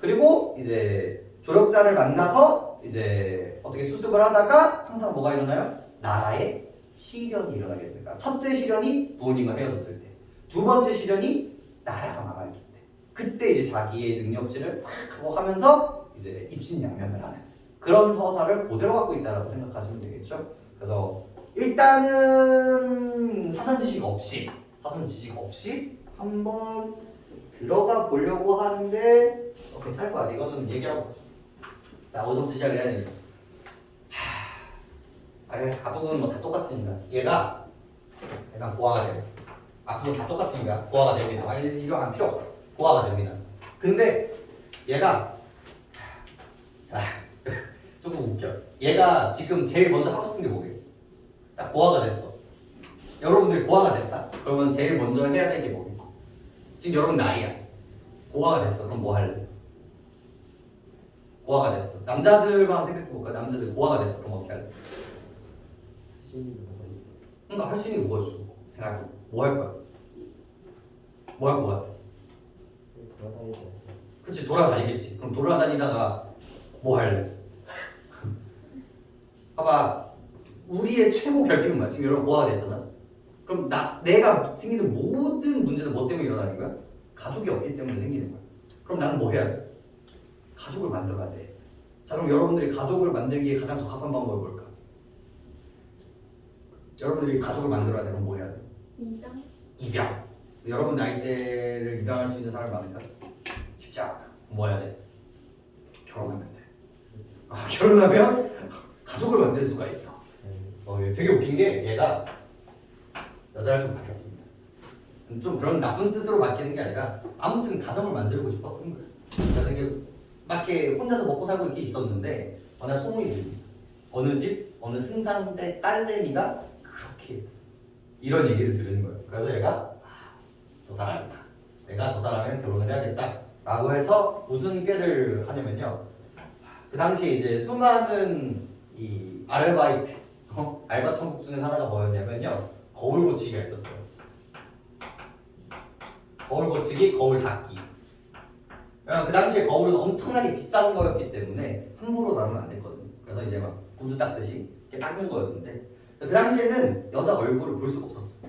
그리고 이제 조력자를 만나서 이제 어떻게 수습을 하다가 항상 뭐가 일어나요? 나라에 시련이 일어나게 됩니다. 첫째 시련이 부모님과 헤어졌을 때, 두 번째 시련이 나라가 망할 때, 그때 이제 자기의 능력치를 확 하고 하면서 이제 입신양면을 하는 그런 서사를 그대로 갖고 있다라고 생각하시면 되겠죠. 그래서 일단은 사전 지식 없이 한번 들어가 보려고 하는데 괜찮을 것 같아. 이거는 얘기하고 보죠. 자, 어디서부터 시작을 해야 됩니다. 앞부분은 뭐 다 똑같으니까 얘가 고아가 돼요. 앞부분 다 똑같으니까 고아가 됩니다. 이거 안 필요 없어. 고아가 됩니다. 근데 얘가 조금 웃겨. 얘가 지금 제일 먼저 하고 싶은 게 뭐예요? 딱 고아가 됐어. 여러분들이 고아가 됐다? 그러면 제일 먼저 해야 될 게 뭐겠고? 지금 여러분 나이야. 고아가 됐어. 그럼 뭐 할래? 고아가 됐어. 남자들만 생각해볼까? 남자들 고아가 됐어. 그럼 어떻게 할래? 그러니까 할 수 있는 게 뭐가 있어? 생각해. 뭐 할 거야? 뭐 할 것 같아? 그치, 돌아다니겠지. 그럼 돌아다니다가 뭐 할래? 봐봐. 우리의 최고 결핍은 뭐야? 지금 여러분 고아가 됐잖아. 그럼 내가 생기는 모든 문제는 뭐 때문에 일어나는 거야? 가족이 없기 때문에 생기는 거야. 그럼 나는 뭐 해야 돼? 가족을 만들어야 돼. 자, 그럼 여러분들이 가족을 만들기에 가장 적합한 방법이 뭘까? 여러분들이 가족을 만들어야 되면 뭐 해야 돼? 입양. 여러분 나이대를 입양할 수 있는 사람이 많을까? 쉽지 않아. 뭐 해야 돼? 결혼하면 돼. 결혼하면 가족을 만들 수가 있어. 되게 웃긴 게 얘가 여자를 좀 바뀌었습니다. 좀 그런 나쁜 뜻으로 바뀌는 게 아니라 아무튼 가정을 만들고 싶었던 거예요. 그래서 이게 막 이렇게 혼자서 먹고 살고 이렇게 있었는데 어느 소문이 들립니다. 어느 집 어느 승상대 딸내미가 그렇게 이런 얘기를 들은 거예요. 그래서 얘가 저 사람이다. 내가 저 사람이랑 결혼을 해야겠다. 라고 해서 무슨 꾀를 하냐면요. 그 당시에 이제 수많은 이 아르바이트, 알바 천국 중에 하나가 뭐였냐면요. 거울 고치기가 있었어요. 거울 고치기, 거울 닦기. 그 당시에 거울은 엄청나게 비싼 거였기 때문에 함부로 나오면 안 됐거든요. 그래서 이제 막 구두 닦듯이 이렇게 닦는 거였는데 그 당시에는 여자 얼굴을 볼 수가 없었어.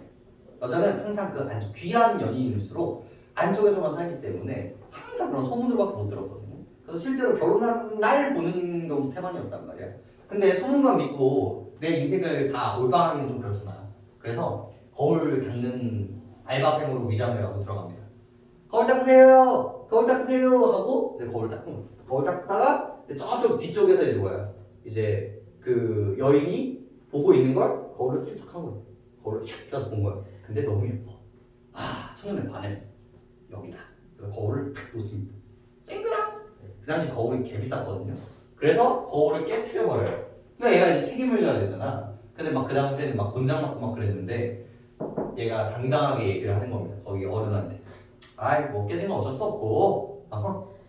여자는 항상 그 안쪽 귀한 연인일수록 안쪽에서만 살기 때문에 항상 그런 소문으로밖에 못 들었거든요. 그래서 실제로 결혼한 날 보는 경우 태반이었단 말이야. 근데 소문만 믿고 내 인생을 다 올바하기는 좀 그렇잖아. 그래서 거울 닦는 알바생으로 위장을 해서 들어갑니다. 거울 닦으세요. 거울 닦으세요 하고 이제 거울 닦는 거예요. 거울 닦다가 저쪽 뒤쪽에서 이제 뭐야? 이제 그 여인이 보고 있는 걸 거울을 슬쩍 한 거야. 거울을 샥 떠서 본 거야. 근데 너무 예뻐. 아, 첫눈에 반했어. 여기다. 그래서 거울을 탁 놓습니다. 쨍그랑. 그 당시 거울이 개 비쌌거든요. 그래서 거울을 깨트려 버려요. 그러니까 얘가 이제 책임을 져야 되잖아. 근데 막 그 당시에는 막 곤장 맞고 막 그랬는데 얘가 당당하게 얘기를 하는 겁니다. 거기 어른한테. 아이 뭐 깨진 건 어쩔 수 없고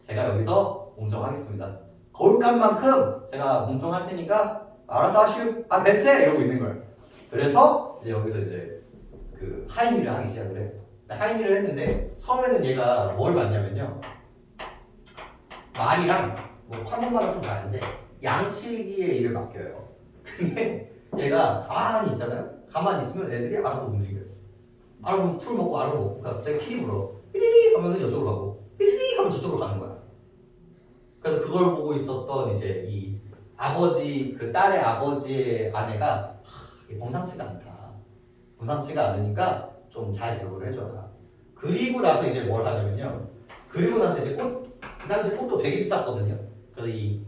제가 여기서 공정하겠습니다. 거울값만큼 제가 공정할 테니까 알아서 하슈. 아 대체 이러고 있는 거예요. 그래서 이제 여기서 이제 그 하인일을 하기 시작을 해요. 하인일을 했는데 처음에는 얘가 뭘 봤냐면요. 말이랑 뭐 판본마다 좀 다른데 양치기의 일을 맡겨요. 근데 얘가 가만히 있잖아요. 가만히 있으면 애들이 알아서 움직여요. 알아서 풀 먹고 알아서 먹고 갑자기 피 불어. 삐리리 하면은 이쪽으로 가고 삐리리 하면 저쪽으로 가는 거야. 그래서 그걸 보고 있었던 이제 이 아버지 그 딸의 아버지의 아내가 이게 범상치가 않다. 범상치가 않으니까 좀 잘 대우를 해줘라. 그리고 나서 이제 뭘 하냐면요. 그리고 나서 이제 그 당시 꽃도 되게 비쌌거든요. 그래서 이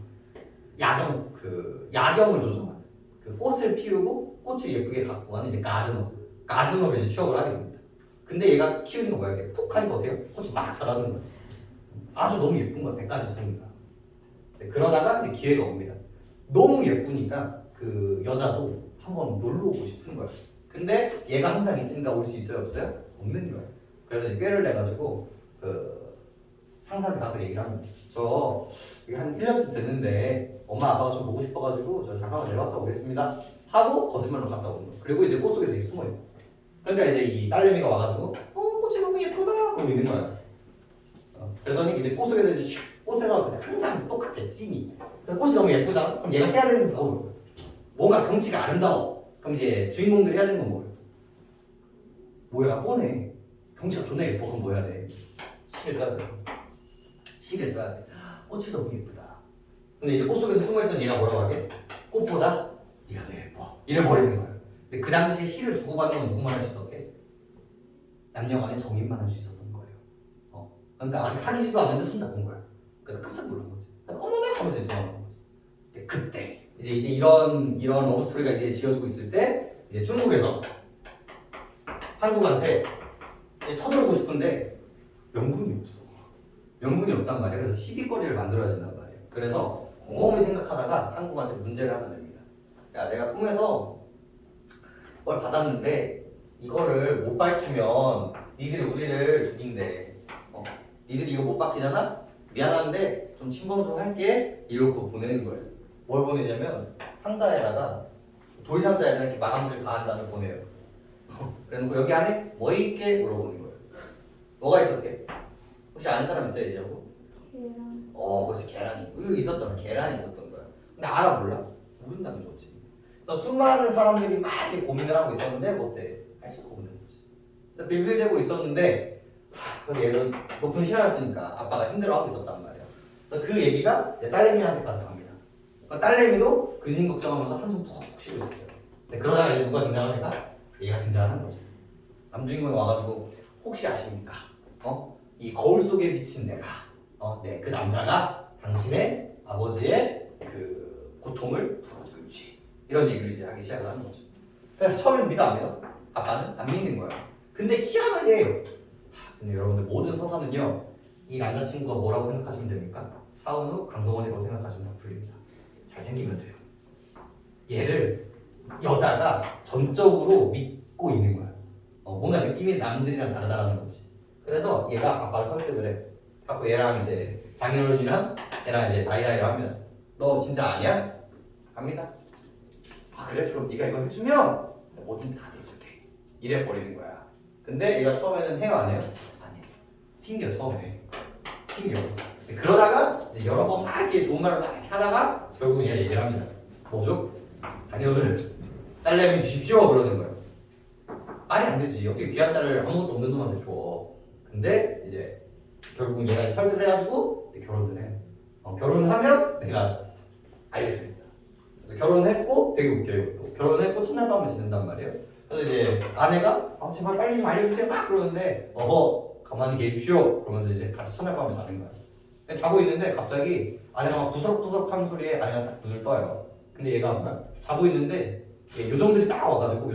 야경을 조정하는 그 꽃을 피우고 꽃을 예쁘게 갖고 가는 이제 가드너를 이제 취업을 하게 됩니다. 근데 얘가 키우는 거 뭐야? 이렇게 푹 하니까 어때요? 꽃이 막 자라는 거예요. 아주 너무 예쁜 거야. 100가지 송이가. 그러다가 이제 기회가 옵니다. 너무 예쁘니까 그 여자도 한번 놀러 오고 싶은 거예요. 근데 얘가 항상 있으니까 올 수 있어요? 없어요? 없는 거예요. 그래서 이제 꾀를 내가지고 그 상사한테 가서 얘기를 합니다. 저 이게 한 1년쯤 됐는데 엄마 아빠가 좀 보고 싶어가지고 저 잠깐만 내려갔다 오겠습니다 하고 거짓말로 갔다 오는 거예요. 그리고 이제 꽃 속에서 숨어요. 그러니까 이제 이 딸내미가 와가지고 꽃이 너무 예쁘다 그러고 있는 거야. 그러더니 이제 꽃 속에서 이제 꽃에서 그냥 항상 똑같아 씬이. 그래서 꽃이 너무 예쁘잖아. 그럼 얘가 해야 되는 거 뭔가 경치가 아름다워. 그럼 이제 주인공들이 해야 되는 건 뭐예요? 뭐야 뻔해. 경치가 존나 예뻐. 그럼 뭐 해야 돼? 시를 써야 돼. 시를 써야 돼. 꽃이 너무 예쁘다. 근데 이제 꽃 속에서 숨어있던 얘가 뭐라고 하게? 꽃보다 네가 더 예뻐. 이래 버리는 거예요. 근데 그 당시에 시를 주고받는 건 누구만 할 수 있었게? 남녀간의 정인만 할 수 있었던 거예요. 그러니까 아직 사귀지도 않는데 손잡은 거야. 그래서 깜짝 놀란 거지. 그래서 어머나 하면서 이제 떠나는 거지. 근데 그때 이제 이런 러브 스토리가 이제 지어지고 있을 때 이제 중국에서 한국한테 쳐들어오고 싶은데 명분이 없어. 명분이 없단 말이야. 그래서 시비거리를 만들어야 된단 말이에요. 그래서 곰곰이 생각하다가 한국한테 문제를 하나 냅니다. 야, 내가 꿈에서 뭘 받았는데 이거를 못 밝히면 니들이 우리를 죽인대. 니들이 이거 못 밝히잖아? 미안한데 좀 침범 좀 할게. 이러고 보내는 거예요. 뭘 보내냐면 상자에다가 돌 상자에다가 이렇게 마감지를 가한 다음에 보내요. 그래놓고 여기 안에 뭐 있게 물어보는 거예요. 뭐가 있었게? 혹시 아는 사람 있어요 이제 하고? 계란. 그렇지 계란이. 이거 있었잖아. 계란이 있었던 거야. 근데 알아 몰라? 모른다는 거지. 그래서 수많은 사람들이 막 이렇게 고민을 하고 있었는데 뭐 어때? 할 수가 없는 거지. 그래서 빌빌대고 있었는데 근데 얘는 높은 시간이었으니까 아빠가 힘들어하고 있었단 말이야. 그래서 그 얘기가 내 딸내미한테까지 갑니다. 그러니까 딸내미도 그진 걱정하면서 한숨 푹 쉬고 있었어요. 근데 그러다가 이제 누가 등장합니까? 얘가 등장하는 거죠. 남주인공이 와가지고 혹시 아십니까? 이 거울 속에 비친 내가 네, 그 남자가 당신의 아버지의 그 고통을 풀어줄지 이런 얘기를 이제 하기 시작을 하는 거죠. 그래서 처음엔 믿어 안 믿어? 아빠는 안 믿는 거야. 근데 희한하게 근데 여러분들 모든 서사는요 이 남자친구가 뭐라고 생각하시면 됩니까? 사은우 강동원이라고 생각하시면 다 풀립니다. 잘생기면 돼요. 얘를 여자가 전적으로 믿고 있는 거야. 뭔가 느낌이 남들이랑 다르다라는 거지. 그래서 얘가 아빠를 설득을 해. 갖고 얘랑 이제 장인어른이랑 얘랑 이제 다이다이를 합니다. 너 진짜 아니야? 갑니다. 아 그래? 그럼 네가 이걸 해주면 뭐든지 다 들어줄게. 이래 버리는 거야. 근데 얘가 처음에는 해요 안 해요? 안 해. 튕겨 처음에. 튕겨. 그러다가 이제 여러 번 막 이렇게 좋은 말을 막 이렇게 하다가 결국 얘가 얘기를 합니다. 뭐죠? 자녀를 딸내미 주십시오 그러는 거예요. 말이 안 되지. 어떻게 귀한 딸을 아무것도 없는 놈한테 줘. 근데 이제 결국 얘가 설득을 해가지고 결혼을 해. 결혼을 하면 내가 알려주겠다. 그래서 결혼을 했고 되게 웃겨요. 또 결혼을 했고 첫날 밤을 지낸단 말이에요. 그래서 이제 아내가 제발 빨리 좀 알려주세요 막 그러는데 어허 가만히 계십시오 그러면서 이제 같이 첫날밤에 자는 거야. 자고 있는데 갑자기 아내가 막 부스럭부스럭하는 소리에 아내가 딱 눈을 떠요. 근데 얘가 뭐야? 자고 있는데 요정들이 딱 와가지고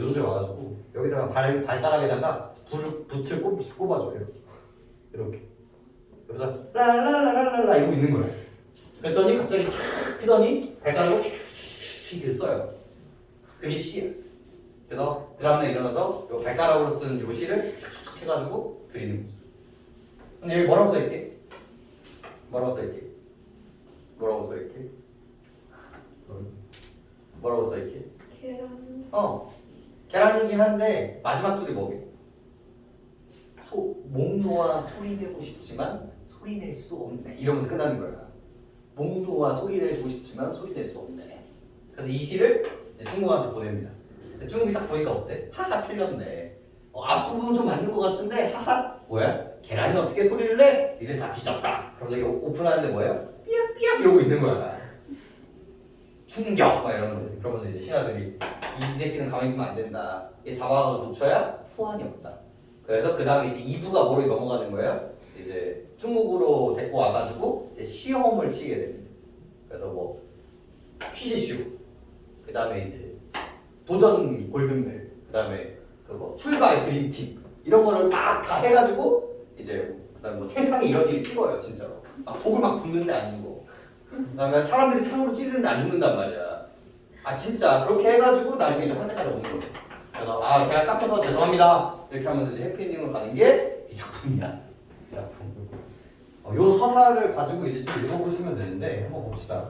여기다가 발가락에다가 붓을 꼽아줘요. 이렇게. 그래서 랄랄랄랄라 이러고 있는 거야. 그랬더니 갑자기 촥 피더니 발가락으로 휙 써요. 그게 시야. 그래서 그 다음날 일어나서 요 발가락으로 쓰는 요 시를 촉촉 해가지고 드리는 거죠. 근데 여기 뭐라고 써있게? 뭐라고 써있게? 계란. 계란이긴 한데 마지막 줄이 뭐게? 목 놓아 소리 내고 싶지만 소리 낼 수 없네 이러면서 끝나는 거야. 목 놓아 소리 내고 싶지만 소리 낼 수 없네. 그래서 이 시를 이제 중국한테 보냅니다. 근데 중국이 딱 보니까 어때? 하하 틀렸네. 앞부분 좀 맞는 것 같은데 하하 뭐야? 계란이 어떻게 소리를 내? 니들 다 뒤졌다. 그러면서 이거 오픈하는데 뭐예요? 삐약삐약 이러고 있는 거야. 충격 막 이러는 거지. 그러면서 이제 신하들이 이 새끼는 가만히 두면 안 된다. 얘 잡아가지고 조쳐야 후환이 없다. 그래서 그 다음에 이제 2부가 뭐로 넘어가는 거예요? 이제 중국으로 데리고 와가지고 이제 시험을 치게 됩니다. 그래서 뭐 퀴즈쇼, 그 다음에 이제 도전 골든벨, 그 다음에 그거 출발 드림팀 이런 거를 막 다 해가지고 이제 그다음에 뭐 세상에 이런 일이 찍어요 진짜로. 막 독을 막 붓는데 안 죽어. 그다음에 사람들이 창으로 찌르는데 안 죽는단 말이야. 진짜 그렇게 해가지고 나중에 이제 환자까지 오는 거죠. 그래서 제가 깝쳐서 죄송합니다 이렇게 하면서 이제 해피엔딩으로 가는 게 이 작품이야. 이 작품. 요 서사를 가지고 이제 좀 읽어보시면 되는데 한번 봅시다.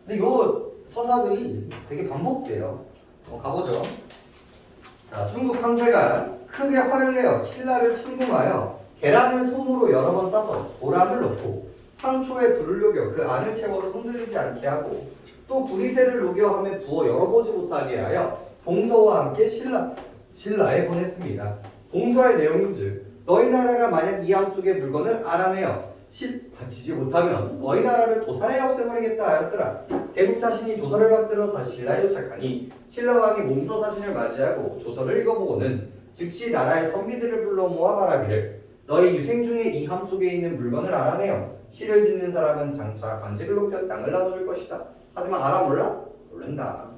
근데 요 서사들이 되게 반복돼요. 가보죠. 자, 중국 황제가 크게 화를 내어 신라를 침공하여 계란을 솜으로 여러 번 싸서 보람을 넣고 황초에 불을 녹여 그 안을 채워서 흔들리지 않게 하고 또 구리새를 녹여 함에 부어 열어보지 못하게 하여 봉서와 함께 신라에 보냈습니다. 봉서의 내용인즉 너희 나라가 만약 이 암 속의 물건을 알아내어 바치지 못하면 너희 나라를 도산에 없애버리겠다 하였더라. 개국 사신이 조서를 받들어 신라에 도착하니 신라 왕이 몸서 사신을 맞이하고 조서를 읽어보고는 즉시 나라의 선비들을 불러 모아 말하기를 너희 유생 중에 이 함 속에 있는 물건을 알아내어 시를 짓는 사람은 장차 관직을 높여 땅을 나눠줄 것이다. 하지만 알아 몰라? 모른다.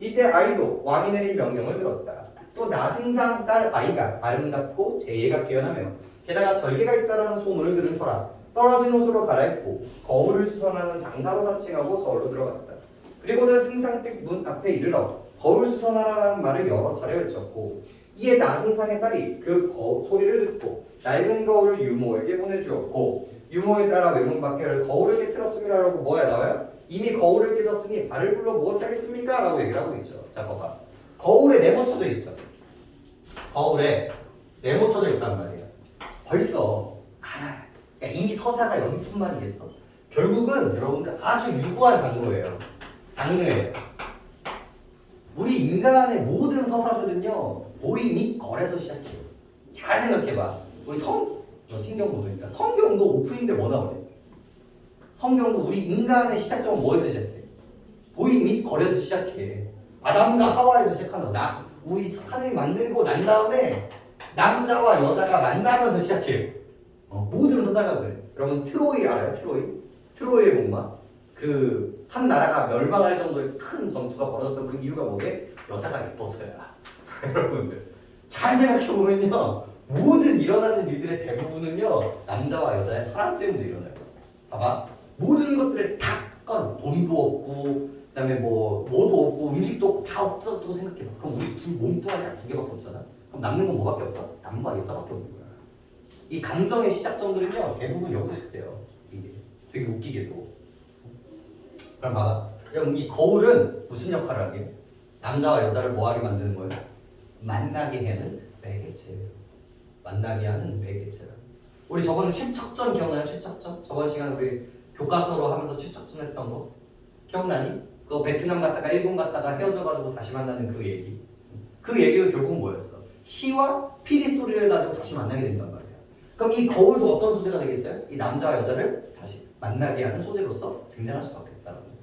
이때 아이도 왕이 내린 명령을 들었다. 또 나승상 딸 아이가 아름답고 재예가 뛰어나며 게다가 절개가 있다라는 소문을 들은 터라 떨어진 옷으로 갈아입고 거울을 수선하는 장사로 사칭하고 서울로 들어갔다. 그리고는 승상댁 문 앞에 이르러 거울 수선하라는 말을 여러 차례 외쳤고 이에 나승상의 딸이 그 소리를 듣고 낡은 거울을 유모에게 보내주었고 유모에 따라 외문 밖에를 거울을 깨트렸음이라고 뭐야 나와요? 이미 거울을 깨졌으니 발을 불러 무엇하겠습니까? 라고 얘기를 하고 있죠. 자 봐봐. 거울에 네모쳐져 있죠. 거울에 네모쳐져 있단 말이에요. 벌써 알아. 이 서사가 여기뿐만이겠어. 결국은 여러분들 아주 유구한 장르예요. 우리 인간의 모든 서사들은요 도의 및 거래서 시작해요. 잘 생각해봐. 우리 신경도 보니까 성경도 오프닝인데 뭐 나오냐? 성경도 우리 인간의 시작점은 뭐에서 시작해? 도의 및 거래에서 시작해. 아담과 하와에서 시작하는 거다. 우리 하나님 만들고 난 다음에 남자와 여자가 만나면서 시작해요. 모든 서사가 그래. 여러분 트로이 알아요? 트로이의 목마. 그 한 나라가 멸망할 정도의 큰 전투가 벌어졌던 그 이유가 뭐게? 여자가 예뻐서야. 여러분들 잘 생각해 보면요, 모든 일어나는 일들의 대부분은요 남자와 여자의 사랑 때문에 일어나요. 봐봐, 모든 것들에 다 돈도 없고, 그다음에 뭐도 없고, 음식도 없고, 다 없어졌다고 생각해봐. 그럼 우리 몸 또한 딱 2개밖에 없잖아. 그럼 남는 건 뭐밖에 없어? 남과 여자밖에 없는 거야. 이 감정의 시작점들은요 대부분 여기서 시작돼요. 이게 되게 웃기게도. 그럼 봐봐, 그럼 이 거울은 무슨 역할을 하게? 남자와 여자를 뭐하게 만드는 거예요? 만나게 하는 매개체예요. 만나게 하는 매개체라. 우리 저번에 최척전 기억나요? 최척전? 저번 시간 우리 교과서로 하면서 최척전 했던 거 기억나니? 그거 베트남 갔다가 일본 갔다가 헤어져가지고 다시 만나는 그 얘기. 그 얘기가 결국은 뭐였어? 시와 피리 소리를 가지고 다시 만나게 된단 말이야. 그럼 이 거울도 어떤 소재가 되겠어요? 이 남자와 여자를 다시 만나게 하는 소재로서 등장할 수밖에 없다는 거죠.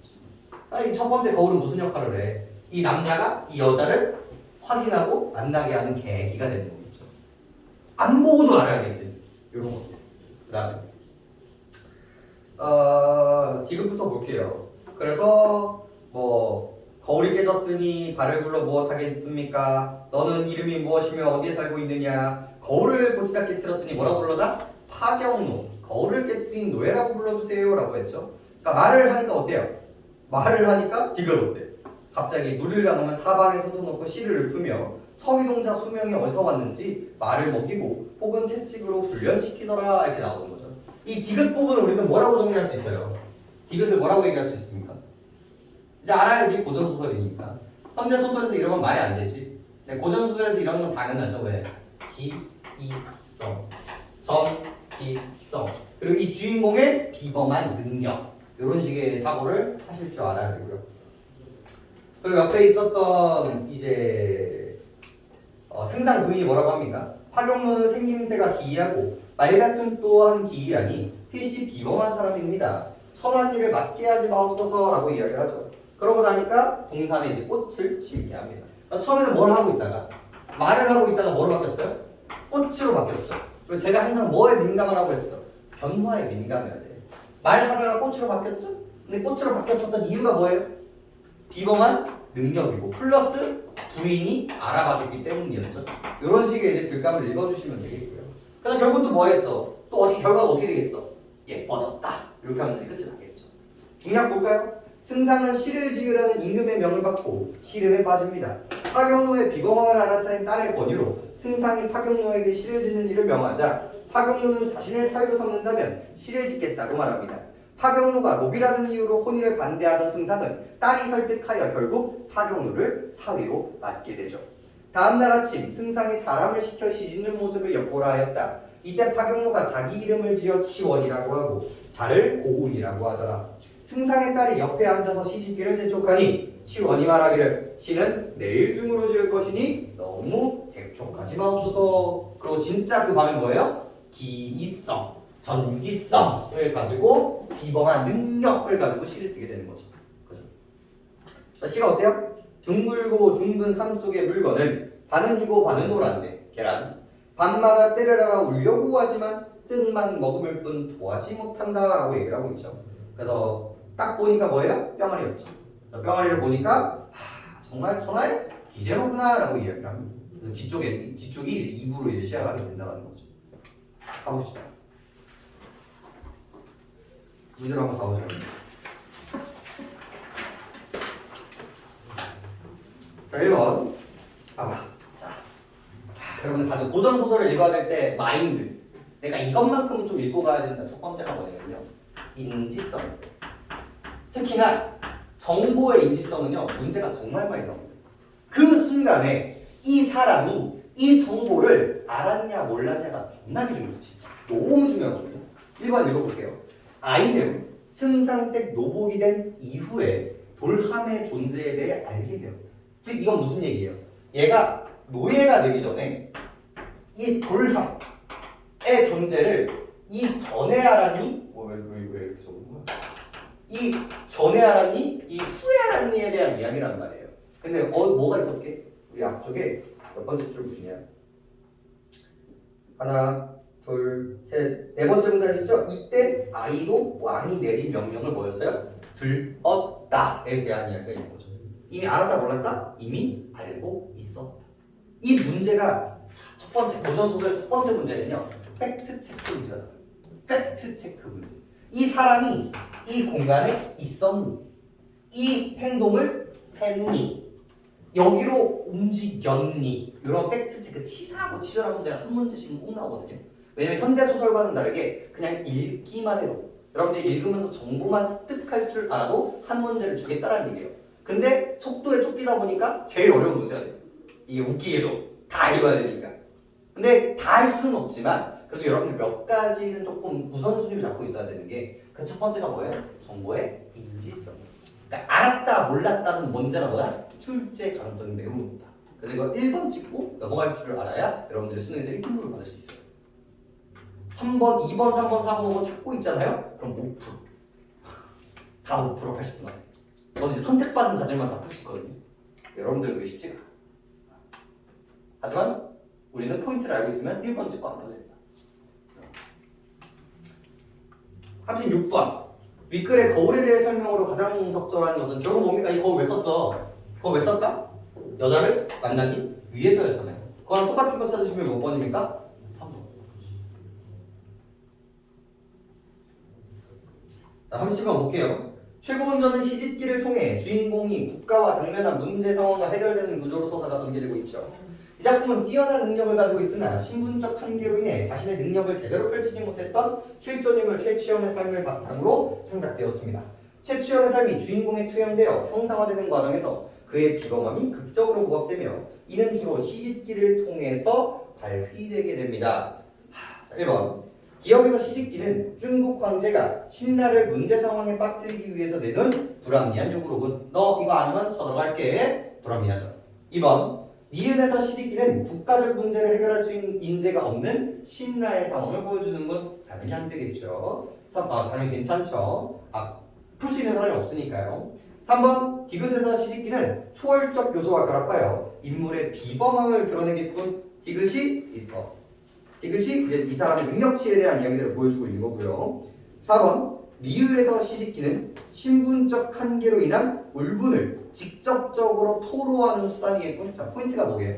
이 첫 번째 거울은 무슨 역할을 해? 이 남자가 이 여자를 확인하고 만나게 하는 계기가 되는 거겠죠. 안 보고도 알아야 되지. 이런 것들. 그 다음에 디귿부터 볼게요. 그래서 뭐 거울이 깨졌으니 발을 굴러 무엇하겠습니까? 너는 이름이 무엇이며 어디에 살고 있느냐? 거울을 고치다 깨뜨렸으니 뭐라고 불러다? 파경노. 거울을 깨뜨린 노예라고 불러주세요 라고 했죠. 그러니까 말을 하니까 어때요? 말을 하니까 디귿 어때? 갑자기 물을 담으면 사방에 쏟아놓고 씨를 읊으며 서기동자 수명이 어디서 왔는지 말을 먹이고 혹은 채찍으로 훈련시키더라 이렇게 나오는 거죠. 이 디귿 부분을 우리는 뭐라고 정리할 수 있어요? 디귿을 뭐라고 얘기할 수 있습니까? 이제 알아야지. 고전소설이니까. 현대소설에서 이러면 말이 안 되지. 고전소설에서 이런 건 당연하죠. 왜? 기이성, 전기성, 그리고 이 주인공의 비범한 능력, 이런 식의 사고를 하실 줄 알아야 되고요. 그리고 옆에 있었던 이제 승상 부인이 뭐라고 합니까? 파경노는 생김새가 기이하고 말 같은 또한 기이하니 필시 비범한 사람입니다. 선한 일을 맡게 하지 마옵소서라고 이야기를 하죠. 그러고 나니까 동산에 이제 꽃을 심게 합니다. 그러니까 처음에는 뭘 하고 있다가 말을 하고 있다가 뭐로 바뀌었어요? 꽃으로 바뀌었죠. 그리고 제가 항상 뭐에 민감하라고 했어? 변화에 민감해야 돼. 말하다가 꽃으로 바뀌었죠? 근데 꽃으로 바뀌었었던 이유가 뭐예요? 비범한 능력이고 플러스 부인이 알아봐줬기 때문이었죠. 이런 식의 이제 글감을 읽어주시면 되겠고요. 그럼 결국 또 뭐 했어? 또 어떻게 결과가 어떻게 되겠어? 예뻐졌다. 이렇게 하면서 끝이 나겠죠. 중략 볼까요? 승상은 시를 지으라는 임금의 명을 받고 시름에 빠집니다. 파경노의 비범함을 알아차린 딸의 권유로 승상이 파경노에게 시를 짓는 일을 명하자 파경노는 자신을 사위로 삼는다면 시를 짓겠다고 말합니다. 파경노가 노비라는 이유로 혼인을 반대하던 승상은 딸이 설득하여 결국 파경노를 사위로 맡게 되죠. 다음날 아침 승상이 사람을 시켜 시짓는 모습을 엿보라 하였다. 이때 파경노가 자기 이름을 지어 치원이라고 하고 자를 고운이라고 하더라. 승상의 딸이 옆에 앉아서 시집기를 재촉하니 치원이 말하기를 시는 내일 중으로 지을 것이니 너무 재촉하지 마옵소서. 그리고 진짜 그 밤에 뭐예요? 기이성, 전기성을 가지고 비범한 능력을 가지고 시를 쓰게 되는 거죠. 그죠? 자, 시가 어때요? 둥글고 둥근 함 속의 물건은 반은 희고 반은 노란데 계란. 밤마다 때려라 울려고 하지만 뜻만 머금을 뿐 도하지 못한다라고 얘기를 하고 있죠. 그래서 딱 보니까 뭐예요? 뿅아리였죠. 뿅아리를 보니까 정말 천하의 기재로구나라고 이야기를 합니다. 그래서 뒤쪽이 이제 2부로 이제 시작하게 된다는 거죠. 가봅시다. 문제로 한번 가보죠. 자, 1번. 봐봐. 자, 여러분들 다들 고전 소설을 읽어야 될 때 마인드. 내가 이것만큼은 좀 읽고 가야 된다. 첫 번째가 뭐냐면요. 인지성. 특히나 정보의 인지성은요. 문제가 정말 많이 나옵니다. 그 순간에 이 사람이 이 정보를 알았냐 몰랐냐가 존나게 중요해요. 진짜 너무 중요하거든요. 1번 읽어볼게요. 아이는 승상댁 노복이 된 이후에 돌함의 존재에 대해 알게 되었다. 즉 이건 무슨 얘기예요? 얘가 노예가 되기 전에 이 돌함의 존재를 이 전에 알았니? 왜 이렇게 적은 거야? 이 전에 알았니? 이 후에 알았니에 대한 이야기란 말이에요. 근데 뭐가 있었게? 우리 앞쪽에 몇 번째 줄 보시냐? 하나, 둘, 셋, 네 번째 문단 있죠? 이때 아이도 왕이 내린 명령을 뭐였어요? 들었다에 대한 이야기가 있는 거죠. 이미 알았다 몰랐다? 이미 알고 있었다. 이 문제가 첫 번째 고전소설의 첫 번째 문제는요. 팩트 체크 문제다. 팩트 체크 문제. 이 사람이 이 공간에 있었니? 이 행동을 했니? 여기로 움직였니? 이런 팩트 체크 치사하고 치졸한 문제가 한 문제씩은 꼭 나오거든요. 왜냐면 현대소설과는 다르게 그냥 읽기만 해도 여러분들이 읽으면서 정보만 습득할 줄 알아도 한 문제를 주겠다라는 얘기예요. 근데 속도에 쫓기다 보니까 제일 어려운 문제가 돼요. 이게 웃기게도 다 읽어야 되니까. 근데 다 할 수는 없지만 그래도 여러분들 몇 가지는 조금 우선순위를 잡고 있어야 되는 게 그 첫 번째가 뭐예요? 정보의 인지성. 그러니까 알았다 몰랐다는 문제가 뭐야? 출제 가능성이 매우 높다. 그래서 이거 1번 찍고 넘어갈 줄 알아야 여러분들이 수능에서 1등급을 받을 수 있어요. 3번, 2번, 3번, 4번, 5번 찾고 있잖아요? 그럼 5%. 다 5% 80분 안에. 이건 이제 선택받은 자들만 다 풀 수 있거든요. 여러분들 그게 쉽지가 않아요. 하지만 우리는 포인트를 알고 있으면 1번 찍고 안 풀어도 된다. 하필 6번 윗글의 거울에 대해 설명으로 가장 적절한 것은 결국 뭡니까? 이 거울 왜 썼어? 거울 왜 썼다? 여자를 만나기 위해서였잖아요. 그거랑 똑같은 거 찾으시면 몇 번입니까? 3번. 자, 30번 볼게요. 최고운전은 시집기를 통해 주인공이 국가와 당면한 문제 상황과 해결되는 구조로 서사가 전개되고 있죠. 이 작품은 뛰어난 능력을 가지고 있으나 신분적 한계로 인해 자신의 능력을 제대로 펼치지 못했던 실존인물 최치원의 삶을 바탕으로 창작되었습니다. 최치원의 삶이 주인공에 투영되어 형상화되는 과정에서 그의 비범함이 극적으로 부각되며 이는 주로 시집기를 통해서 발휘되게 됩니다. 자, 1번 기억에서 시집기는 중국 황제가 신라를 문제 상황에 빠뜨리기 위해서 내는 불합리한 요구로군. 너 이거 안 하면 쳐들어갈게. 불합리하죠. 2번 니은에서 시집기는 국가적 문제를 해결할 수 있는 인재가 없는 신라의 상황을 보여주는 건 당연히 안 되겠죠. 3번 당연히 괜찮죠. 풀 수 있는 사람이 없으니까요. 3번 디귿에서 시집기는 초월적 요소와 결합하여 인물의 비범함을 드러내겠군. 디귿이 이제 이 사람의 능력치에 대한 이야기들을 보여주고 있는 거고요. 4번 리을에서 시집기는 신분적 한계로 인한 울분을 직접적으로 토로하는 수단이겠군. 자, 포인트가 뭐예요?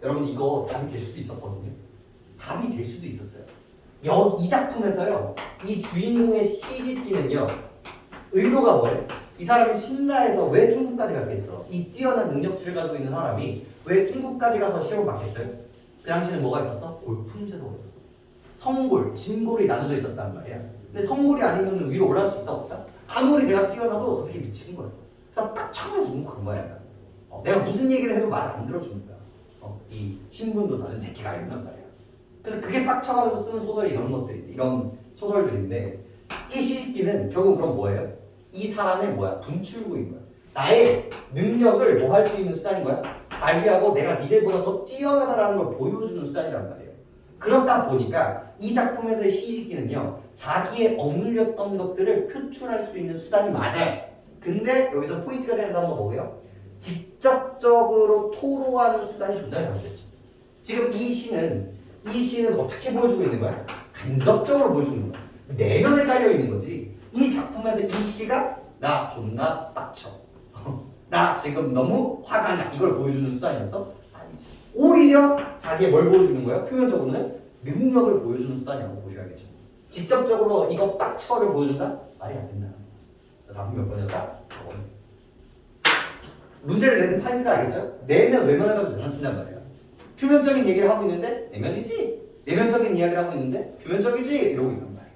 여러분 이거 답이 될 수도 있었거든요. 답이 될 수도 있었어요. 이 작품에서요, 이 주인공의 시집기는요, 의도가 뭐예요? 이 사람이 신라에서 왜 중국까지 갔겠어? 이 뛰어난 능력치를 가지고 있는 사람이 왜 중국까지 가서 시험을 받겠어요? 그 당시에는 뭐가 있었어? 골품제도가 있었어. 성골, 진골이 나눠져 있었단 말이야. 근데 성골이 아니면 위로 올라갈 수 있다 없다? 아무리 내가 뛰어나도 저 새끼 미치는 거야. 그래서 딱 쳐주고 그런 거야. 내가 무슨 얘기를 해도 말을 안 들어주는 거야. 이 신분도 낮은 새끼가 이런단 말이야. 그래서 그게 딱 쳐가지고 쓰는 소설이 이런 것들인데, 이런 소설들인데, 이 시집기는 결국 그럼 뭐예요? 이 사람의 분출구인 거야. 나의 능력을 뭐 할 수 있는 수단인 거야? 발휘하고 내가 니들보다 더 뛰어나다라는 걸 보여주는 수단이란 말이에요. 그렇다 보니까 이 작품에서의 시집기는요, 자기의 억눌렸던 것들을 표출할 수 있는 수단이 맞아요. 근데 여기서 포인트가 된다는 건 뭐예요? 직접적으로 토로하는 수단이 존나 잘못됐죠. 지금 이 시는 어떻게 보여주고 있는 거야? 간접적으로 보여주는 거야. 내면에 깔려 있는 거지. 이 작품에서 이 시가 나 존나 빡쳐. 나 지금 너무 화가 나. 이걸 보여주는 수단이었어? 아니지. 오히려 자기의 뭘 보여주는 거야? 표면적으로는 능력을 보여주는 수단이라고 보셔야겠죠. 직접적으로 이거 빡쳐를 보여준다? 말이 안 된다. 답은 몇 번이었다? 4번. 문제를 내는 파인트가 알겠어요? 내면 외면을 가지고 장난친단 말이야. 표면적인 얘기를 하고 있는데 내면이지. 내면적인 이야기를 하고 있는데 표면적이지. 이러고 있단 말이야.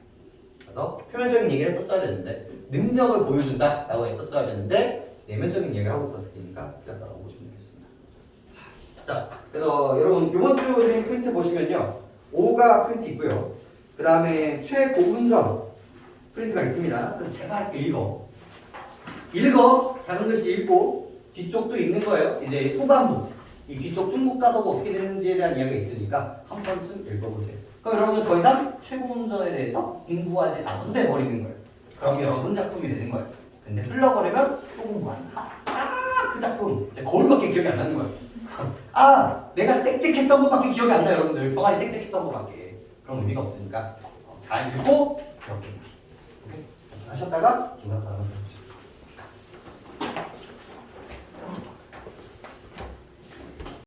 그래서 표면적인 얘기를 했었어야 되는데 능력을 보여준다 라고 했었어야 되는데 내면적인 얘기를 하고 있었으니까 틀렸다고 보시면 되겠습니다. 자, 그래서 여러분 이번 주 드린 프린트 보시면요, 5가 프린트 있고요. 그 다음에 최고운전 프린트가 있습니다. 그래서 제발 읽어. 작은 글씨 읽고 뒤쪽도 읽는 거예요. 이제 후반부 이 뒤쪽 중국 가서도 어떻게 되는지에 대한 이야기가 있으니까 한 번쯤 읽어보세요. 그럼 여러분은 더 이상 최고운전에 대해서 공부하지 않아도 돼버리는 거예요. 그럼 여러분 작품이 되는 거예요. 근데 흘러버리면 또 공부한다. 그 작품 이제 거울밖에 기억이 안 나는 거예요. 내가 짹짹했던 것밖에 기억이 안 나요. 여러분들 병아리 짹짹했던 것밖에. 그런 의미가 없으니까 잘 읽고 기억해. 하셨다가 기억하는 거죠.